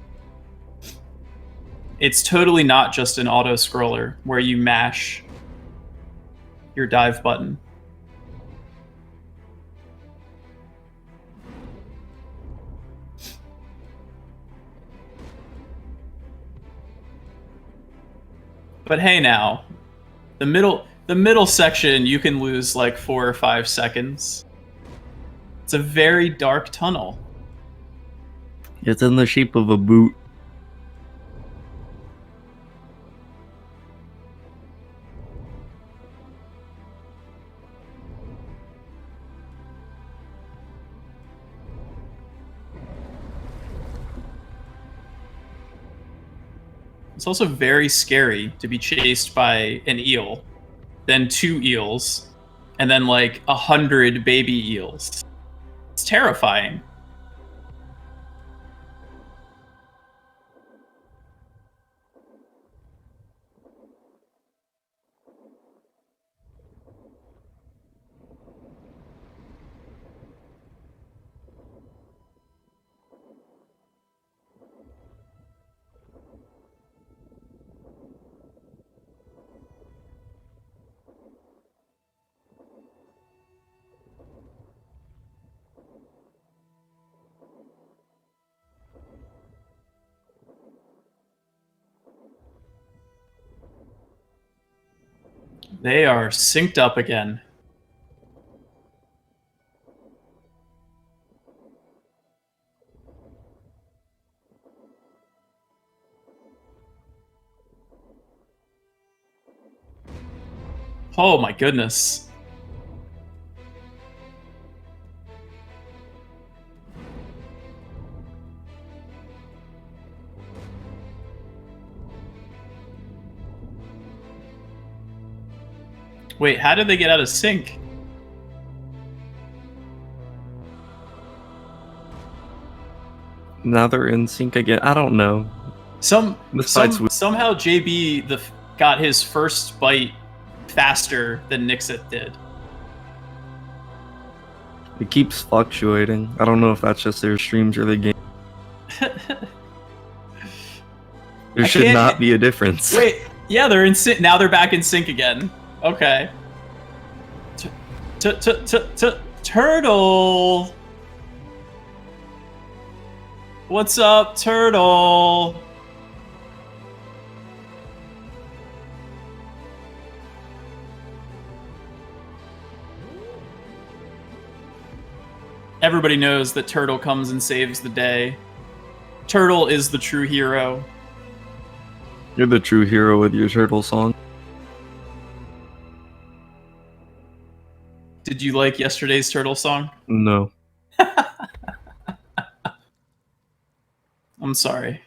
[SPEAKER 1] It's totally not just an auto-scroller where you mash your dive button. But hey now, the middle section you can lose like 4 or 5 seconds. It's a very dark tunnel.
[SPEAKER 2] It's in the shape of a boot.
[SPEAKER 1] It's also very scary to be chased by an eel, then 2 eels, and then like 100 baby eels. It's terrifying. They are synced up again. Oh my goodness. Wait, how did they get out of sync?
[SPEAKER 2] Now they're in sync again. I don't know. Somehow
[SPEAKER 1] JB got his first bite faster than Nyxyth did.
[SPEAKER 2] It keeps fluctuating. I don't know if that's just their streams or the game. There should not be a difference.
[SPEAKER 1] Wait, yeah, they're in sync. Now they're back in sync again. Okay. Turtle! What's up, Turtle? Everybody knows that Turtle comes and saves the day. Turtle is the true hero.
[SPEAKER 2] You're the true hero with your turtle song.
[SPEAKER 1] Did you like yesterday's Turtle song?
[SPEAKER 2] No.
[SPEAKER 1] I'm sorry.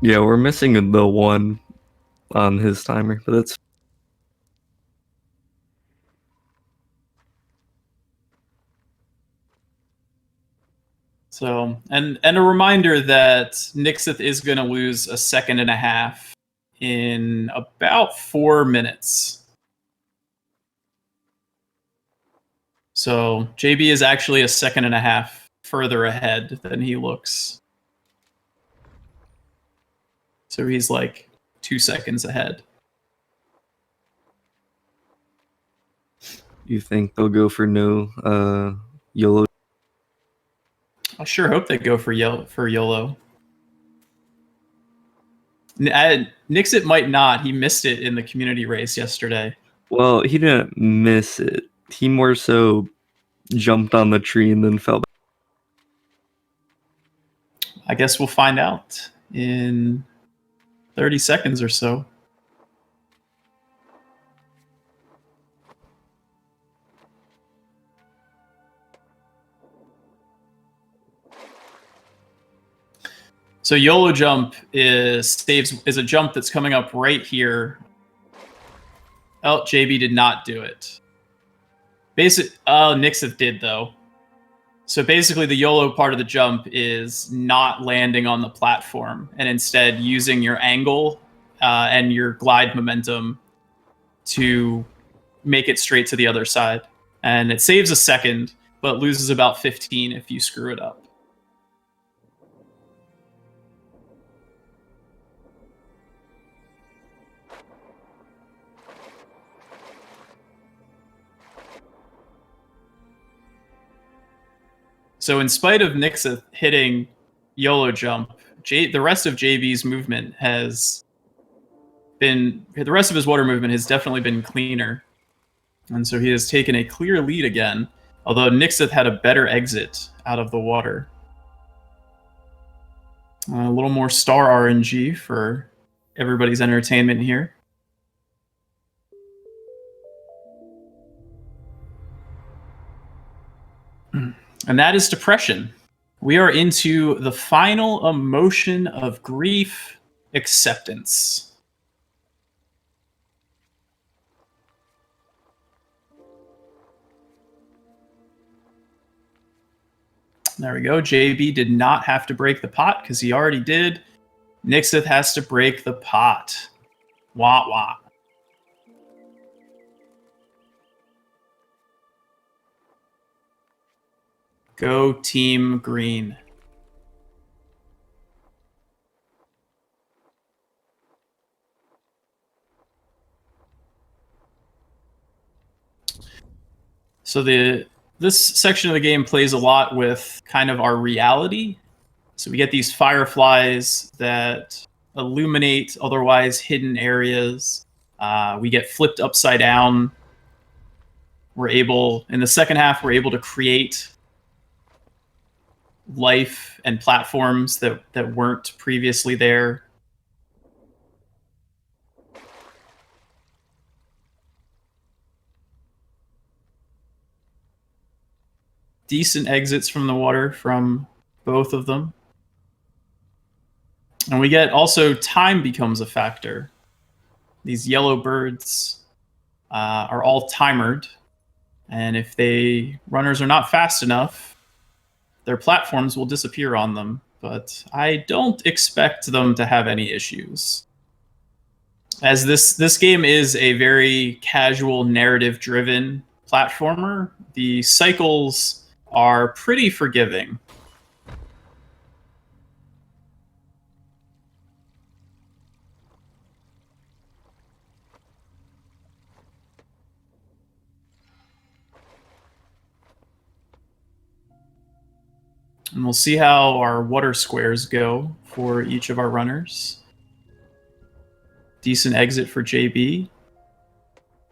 [SPEAKER 2] Yeah, we're missing the 1 on his timer, but that's...
[SPEAKER 1] So, and a reminder that Nyxyth is going to lose a 1.5 seconds in about 4 minutes. So JB is actually a second and a half further ahead than he looks. So he's like 2 seconds ahead.
[SPEAKER 2] You think they'll go for no YOLO?
[SPEAKER 1] I sure hope they go for YOLO. Nyxyth might not. He missed it in the community race yesterday.
[SPEAKER 2] Well, he didn't miss it. He more so jumped on the tree and then fell back.
[SPEAKER 1] I guess we'll find out in 30 seconds or so. So YOLO jump is a jump that's coming up right here. Oh, JB did not do it. Nyxyth did though. So basically the YOLO part of the jump is not landing on the platform and instead using your angle and your glide momentum to make it straight to the other side. And it saves a second, but loses about 15 if you screw it up. So in spite of Nyxyth hitting YOLO jump, the rest of JB's movement has been, the rest of his water movement has definitely been cleaner. And so he has taken a clear lead again, although Nyxyth had a better exit out of the water. A little more star RNG for everybody's entertainment here. And that is depression. We are into the final emotion of grief, acceptance. There we go. JB did not have to break the pot because he already did. Nyxyth has to break the pot. Wah wah. Go Team Green. So this section of the game plays a lot with kind of our reality. So we get these fireflies that illuminate otherwise hidden areas. We get flipped upside down. In the second half, we're able to create life and platforms that weren't previously there. Decent exits from the water from both of them. And we get also time becomes a factor. These yellow birds are all timered. And if runners are not fast enough, their platforms will disappear on them. But I don't expect them to have any issues. As this game is a very casual, narrative-driven platformer, the cycles are pretty forgiving. And we'll see how our water squares go for each of our runners. Decent exit for JB.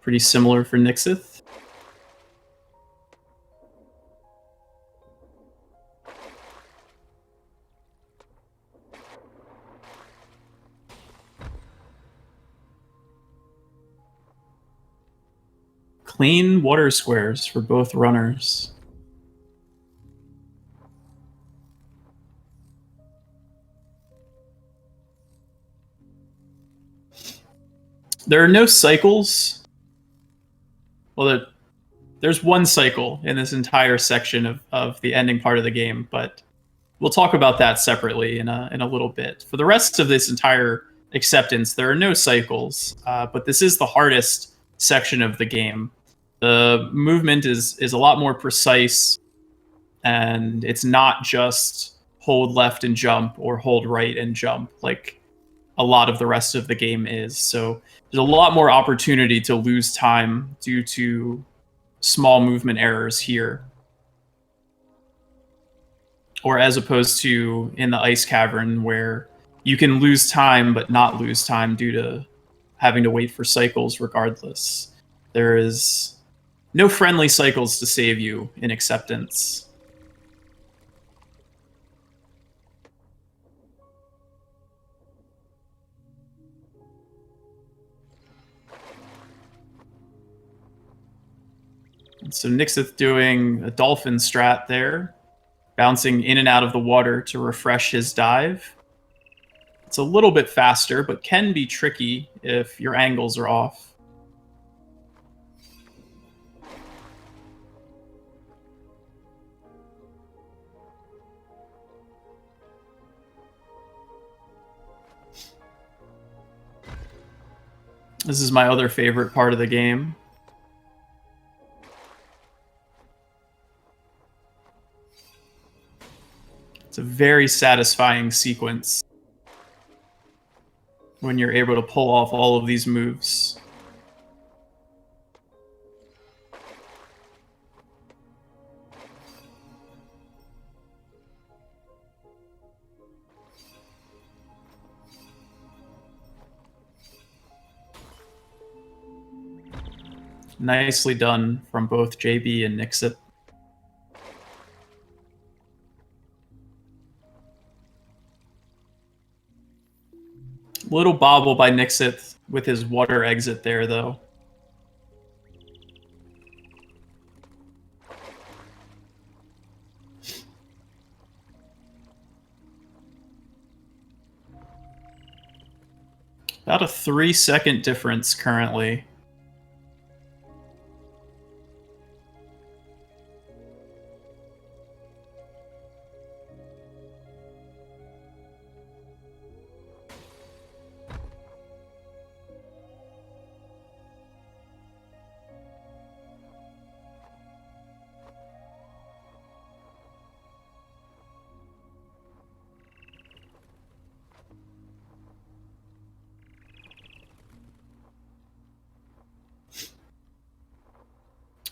[SPEAKER 1] Pretty similar for Nyxyth. Clean water squares for both runners. There are no cycles. Well, there's one cycle in this entire section of the ending part of the game, but we'll talk about that separately in a little bit. For the rest of this entire acceptance, there are no cycles, but this is the hardest section of the game. The movement is a lot more precise, and it's not just hold left and jump or hold right and jump like a lot of the rest of the game is. So there's a lot more opportunity to lose time due to small movement errors here. Or as opposed to in the ice cavern where you can lose time but not lose time due to having to wait for cycles regardless. There is no friendly cycles to save you in acceptance. And so Nyxyth doing a dolphin strat there, bouncing in and out of the water to refresh his dive. It's a little bit faster, but can be tricky if your angles are off. This is my other favorite part of the game. It's a very satisfying sequence when you're able to pull off all of these moves. Nicely done from both JB and Nyxyth. Little bobble by Nyxyth with his water exit there, though. About a 3-second difference currently.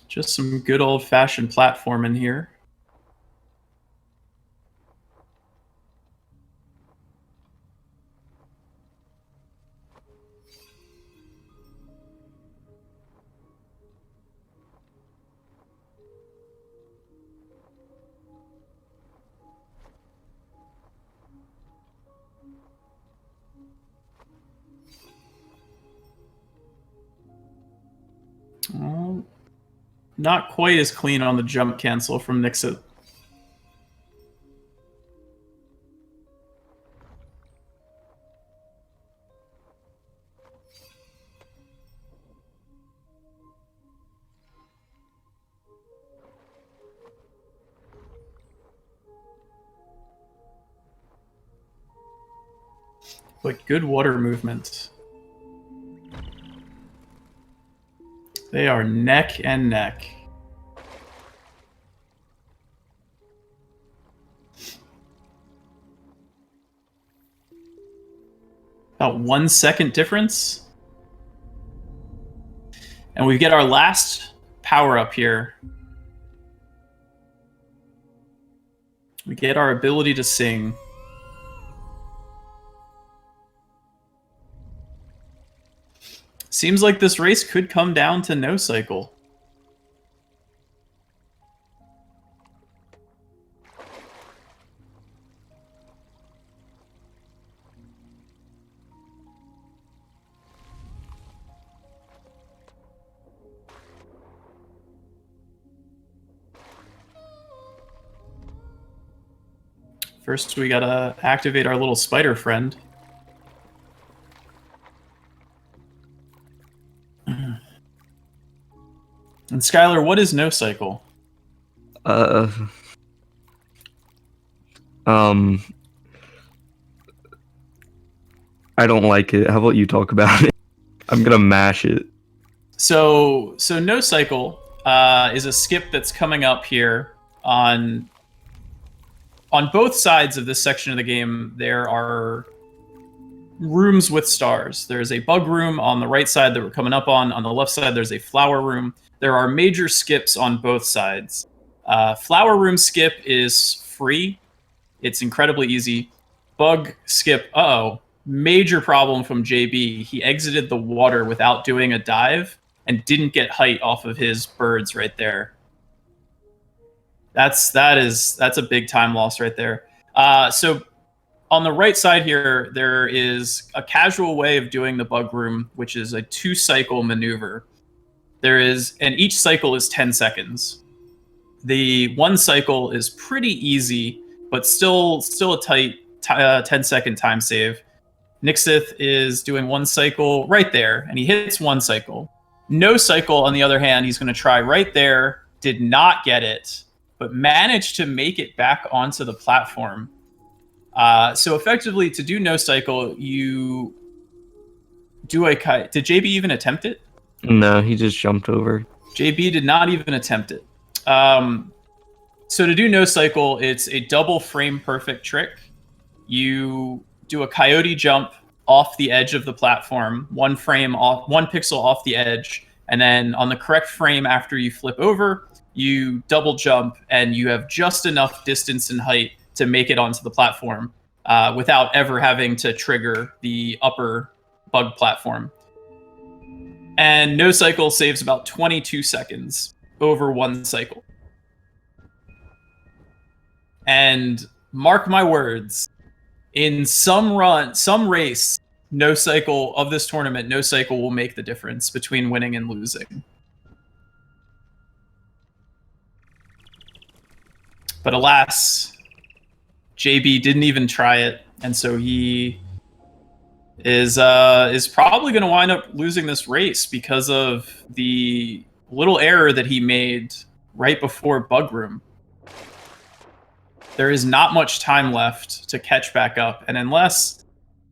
[SPEAKER 1] Just some good old-fashioned platforming here. Not quite as clean on the jump cancel from Nyxyth. But good water movement. They are neck and neck. About 1 second difference. And we get our last power up here. We get our ability to sing. Seems like this race could come down to no cycle. First, we gotta activate our little spider friend. And Skylar, what is no cycle?
[SPEAKER 2] I don't like it. How about you talk about it? I'm gonna mash it.
[SPEAKER 1] So no cycle is a skip that's coming up here on both sides of this section of the game. There are rooms with stars. There's a bug room on the right side that we're coming up on. On the left side, there's a flower room. There are major skips on both sides. Flower room skip is free. It's incredibly easy. Bug skip, major problem from JB. He exited the water without doing a dive and didn't get height off of his birds right there. That's a big time loss right there. So on the right side here, there is a casual way of doing the bug room, which is a 2-cycle maneuver. And each cycle is 10 seconds. The 1 cycle is pretty easy, but still a tight 10-second time save. Nyxyth is doing 1 cycle right there, and he hits 1 cycle. No cycle, on the other hand, he's going to try right there, did not get it, but managed to make it back onto the platform. So effectively, to do no cycle, you do a kite. Did JB even attempt it?
[SPEAKER 2] No, he just jumped over.
[SPEAKER 1] JB did not even attempt it. So to do no cycle, it's a double frame perfect trick. You do a coyote jump off the edge of the platform, 1 pixel off the edge, and then on the correct frame after you flip over, you double jump, and you have just enough distance and height to make it onto the platform without ever having to trigger the upper bug platform. And no cycle saves about 22 seconds over 1 cycle. And mark my words, in some race, no cycle of this tournament, no cycle will make the difference between winning and losing. But alas, JB didn't even try it, and so he is probably going to wind up losing this race because of the little error that he made right before Bug Room. There is not much time left to catch back up, and unless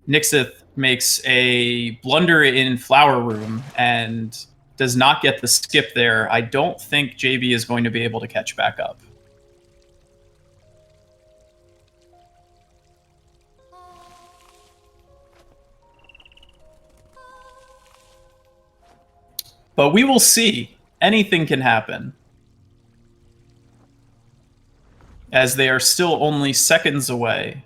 [SPEAKER 1] Nyxyth makes a blunder in Flower Room and does not get the skip there, I don't think JB is going to be able to catch back up. But we will see. Anything can happen, as they are still only seconds away.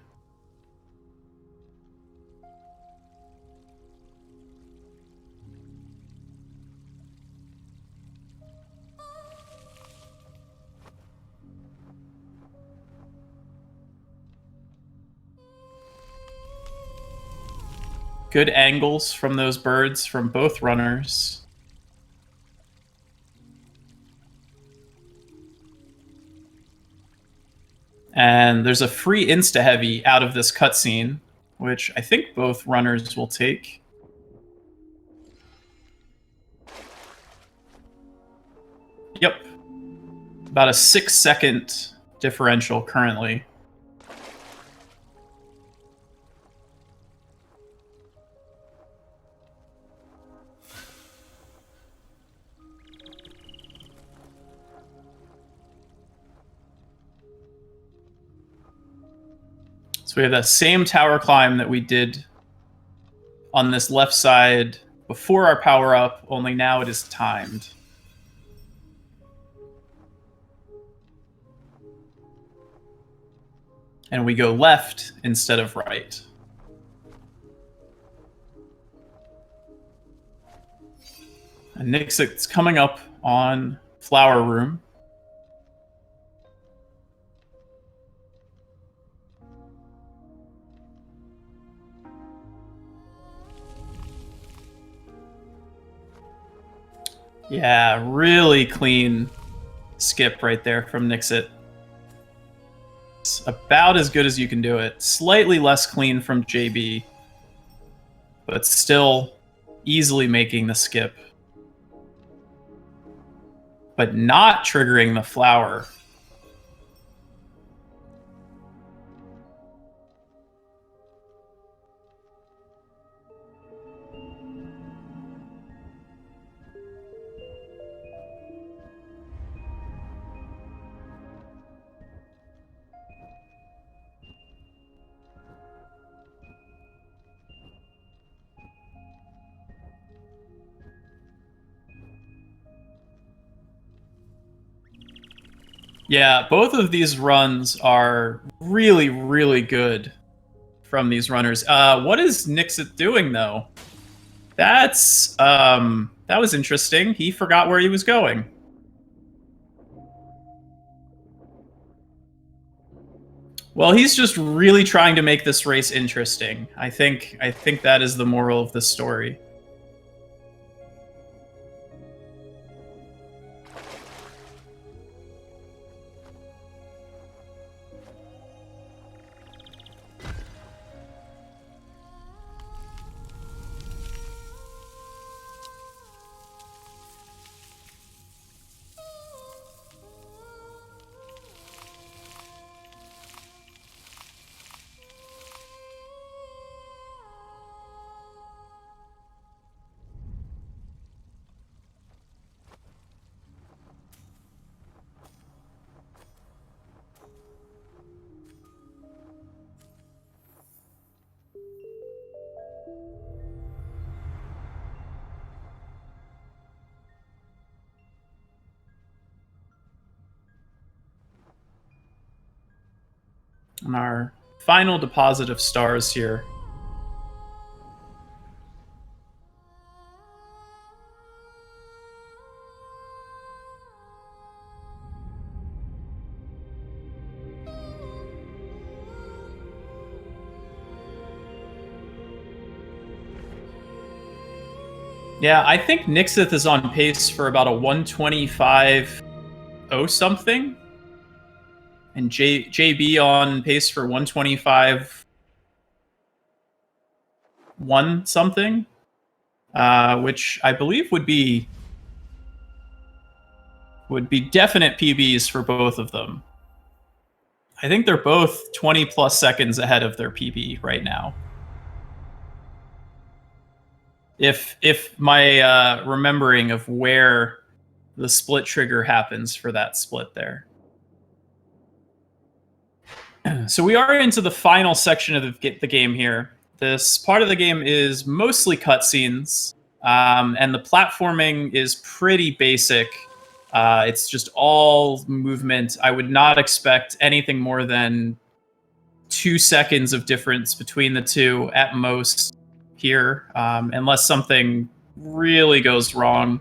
[SPEAKER 1] Good angles from those birds from both runners. And there's a free insta-heavy out of this cutscene, which I think both runners will take. Yep. About a 6-second differential currently. So we have that same tower climb that we did on this left side before our power up, only now it is timed. And we go left instead of right. And Nyxyth's coming up on Flower Room. Yeah, really clean skip right there from Nyxyth. It's about as good as you can do it. Slightly less clean from JB, but still easily making the skip. But not triggering the flower. Yeah, both of these runs are really, really good from these runners. What is Nyxyth doing though? That's that was interesting. He forgot where he was going. Well, he's just really trying to make this race interesting. I think that is the moral of the story. And our final deposit of stars here. Yeah, I think Nyxyth is on pace for about a 125.0 something. And JB on pace for 125 1 something. Which I believe would be definite PBs for both of them. I think they're both 20 plus seconds ahead of their PB right now. If my remembering of where the split trigger happens for that split there. So we are into the final section of the game here. This part of the game is mostly cutscenes, and the platforming is pretty basic. It's just all movement. I would not expect anything more than 2 seconds of difference between the two at most here, unless something really goes wrong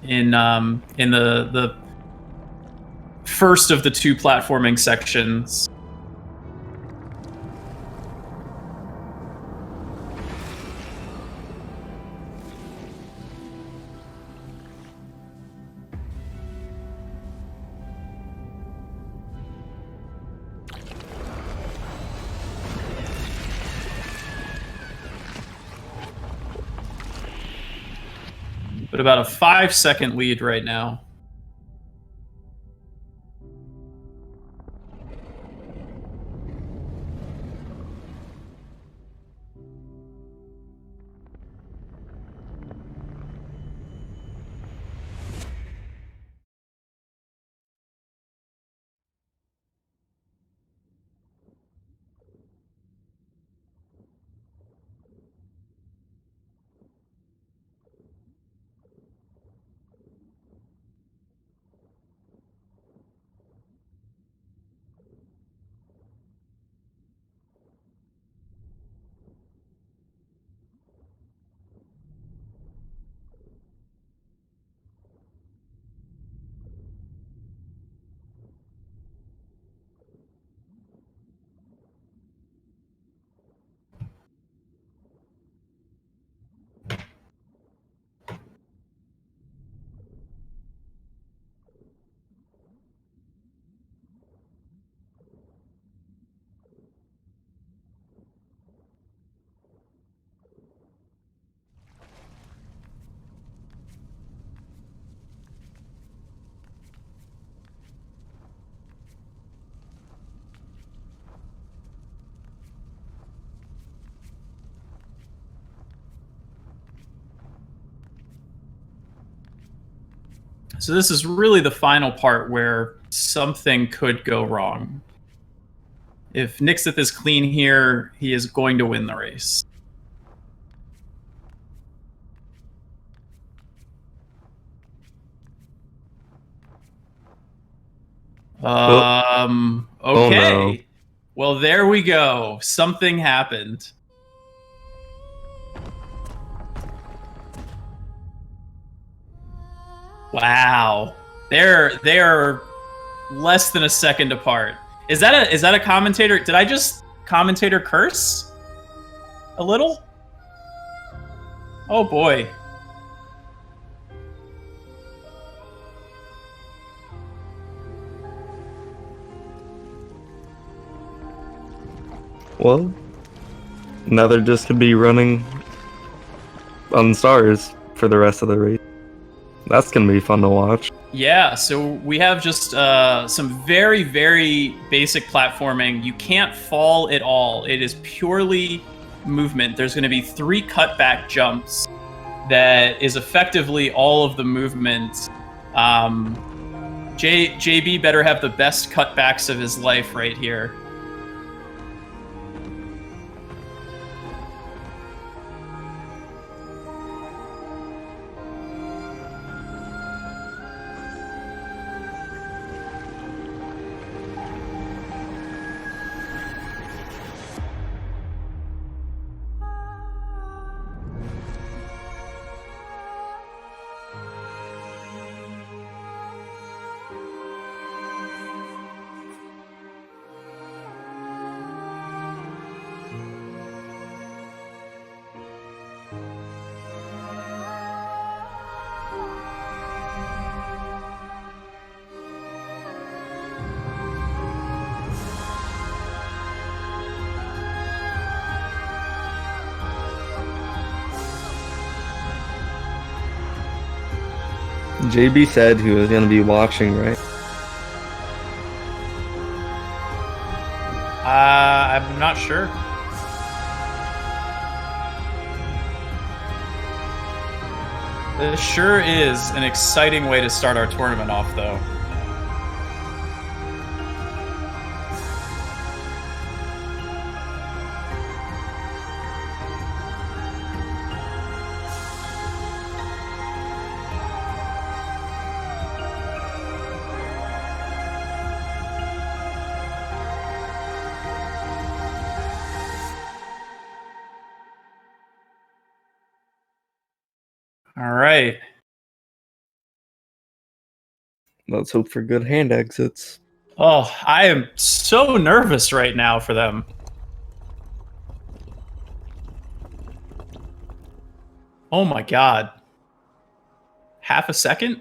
[SPEAKER 1] in the first of the two platforming sections. But about a 5-second lead right now. So this is really the final part where something could go wrong. If Nyxyth is clean here, he is going to win the race.
[SPEAKER 2] Oh no.
[SPEAKER 1] Okay. Well, there we go. Something happened. Wow. They're less than a second apart. Is that a commentator? Did I just commentator curse? A little? Oh boy.
[SPEAKER 2] Well, now they're just gonna be running on stars for the rest of the race. That's gonna be fun to watch.
[SPEAKER 1] Yeah, so we have just some very, very basic platforming. You can't fall at all. It is purely movement. There's going to be 3 cutback jumps that is effectively all of the movement. JB better have the best cutbacks of his life right here.
[SPEAKER 2] JB said he was gonna be watching, right?
[SPEAKER 1] I'm not sure. This sure is an exciting way to start our tournament off, though. All right.
[SPEAKER 2] Let's hope for good hand exits.
[SPEAKER 1] Oh, I am so nervous right now for them. Oh my god. Half a second?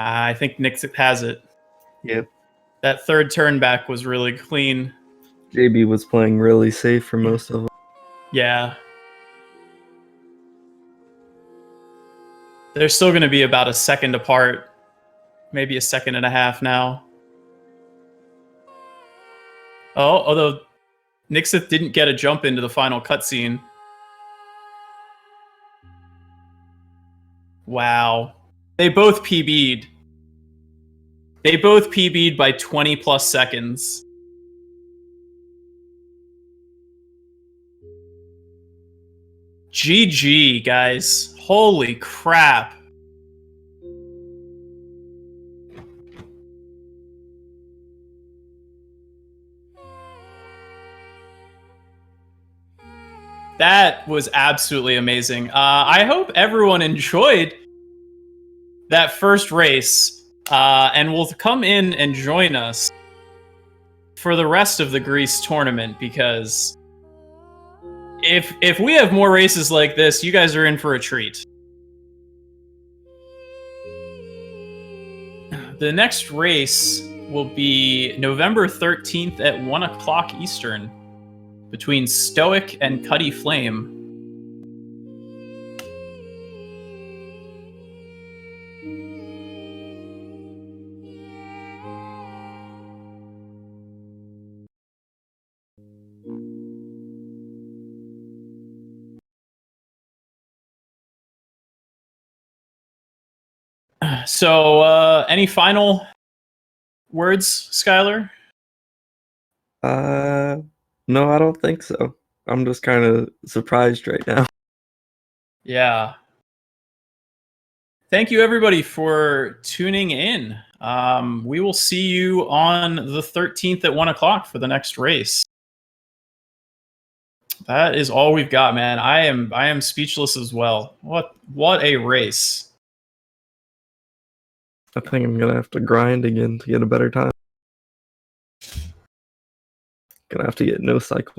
[SPEAKER 1] I think Nyxyth has it.
[SPEAKER 2] Yep.
[SPEAKER 1] That third turn back was really clean.
[SPEAKER 2] JB was playing really safe for most of them.
[SPEAKER 1] Yeah. They're still going to be about a second apart. Maybe a second and a half now. Oh, although Nyxyth didn't get a jump into the final cutscene. Wow. They both PB'd. They both PB'd by 20 plus seconds. GG, guys. Holy crap. That was absolutely amazing. I hope everyone enjoyed that first race and will come in and join us for the rest of the GRIS tournament, because if we have more races like this, you guys are in for a treat. The next race will be November 13th at 1 o'clock Eastern between Stoic and Cuddy Flame. So, any final words, Skylar?
[SPEAKER 2] No, I don't think so. I'm just kind of surprised right now.
[SPEAKER 1] Yeah. Thank you, everybody, for tuning in. We will see you on the 13th at 1 o'clock for the next race. That is all we've got, man. I am speechless as well. What a race.
[SPEAKER 2] I think I'm gonna have to grind again to get a better time. Gonna have to get no cycle.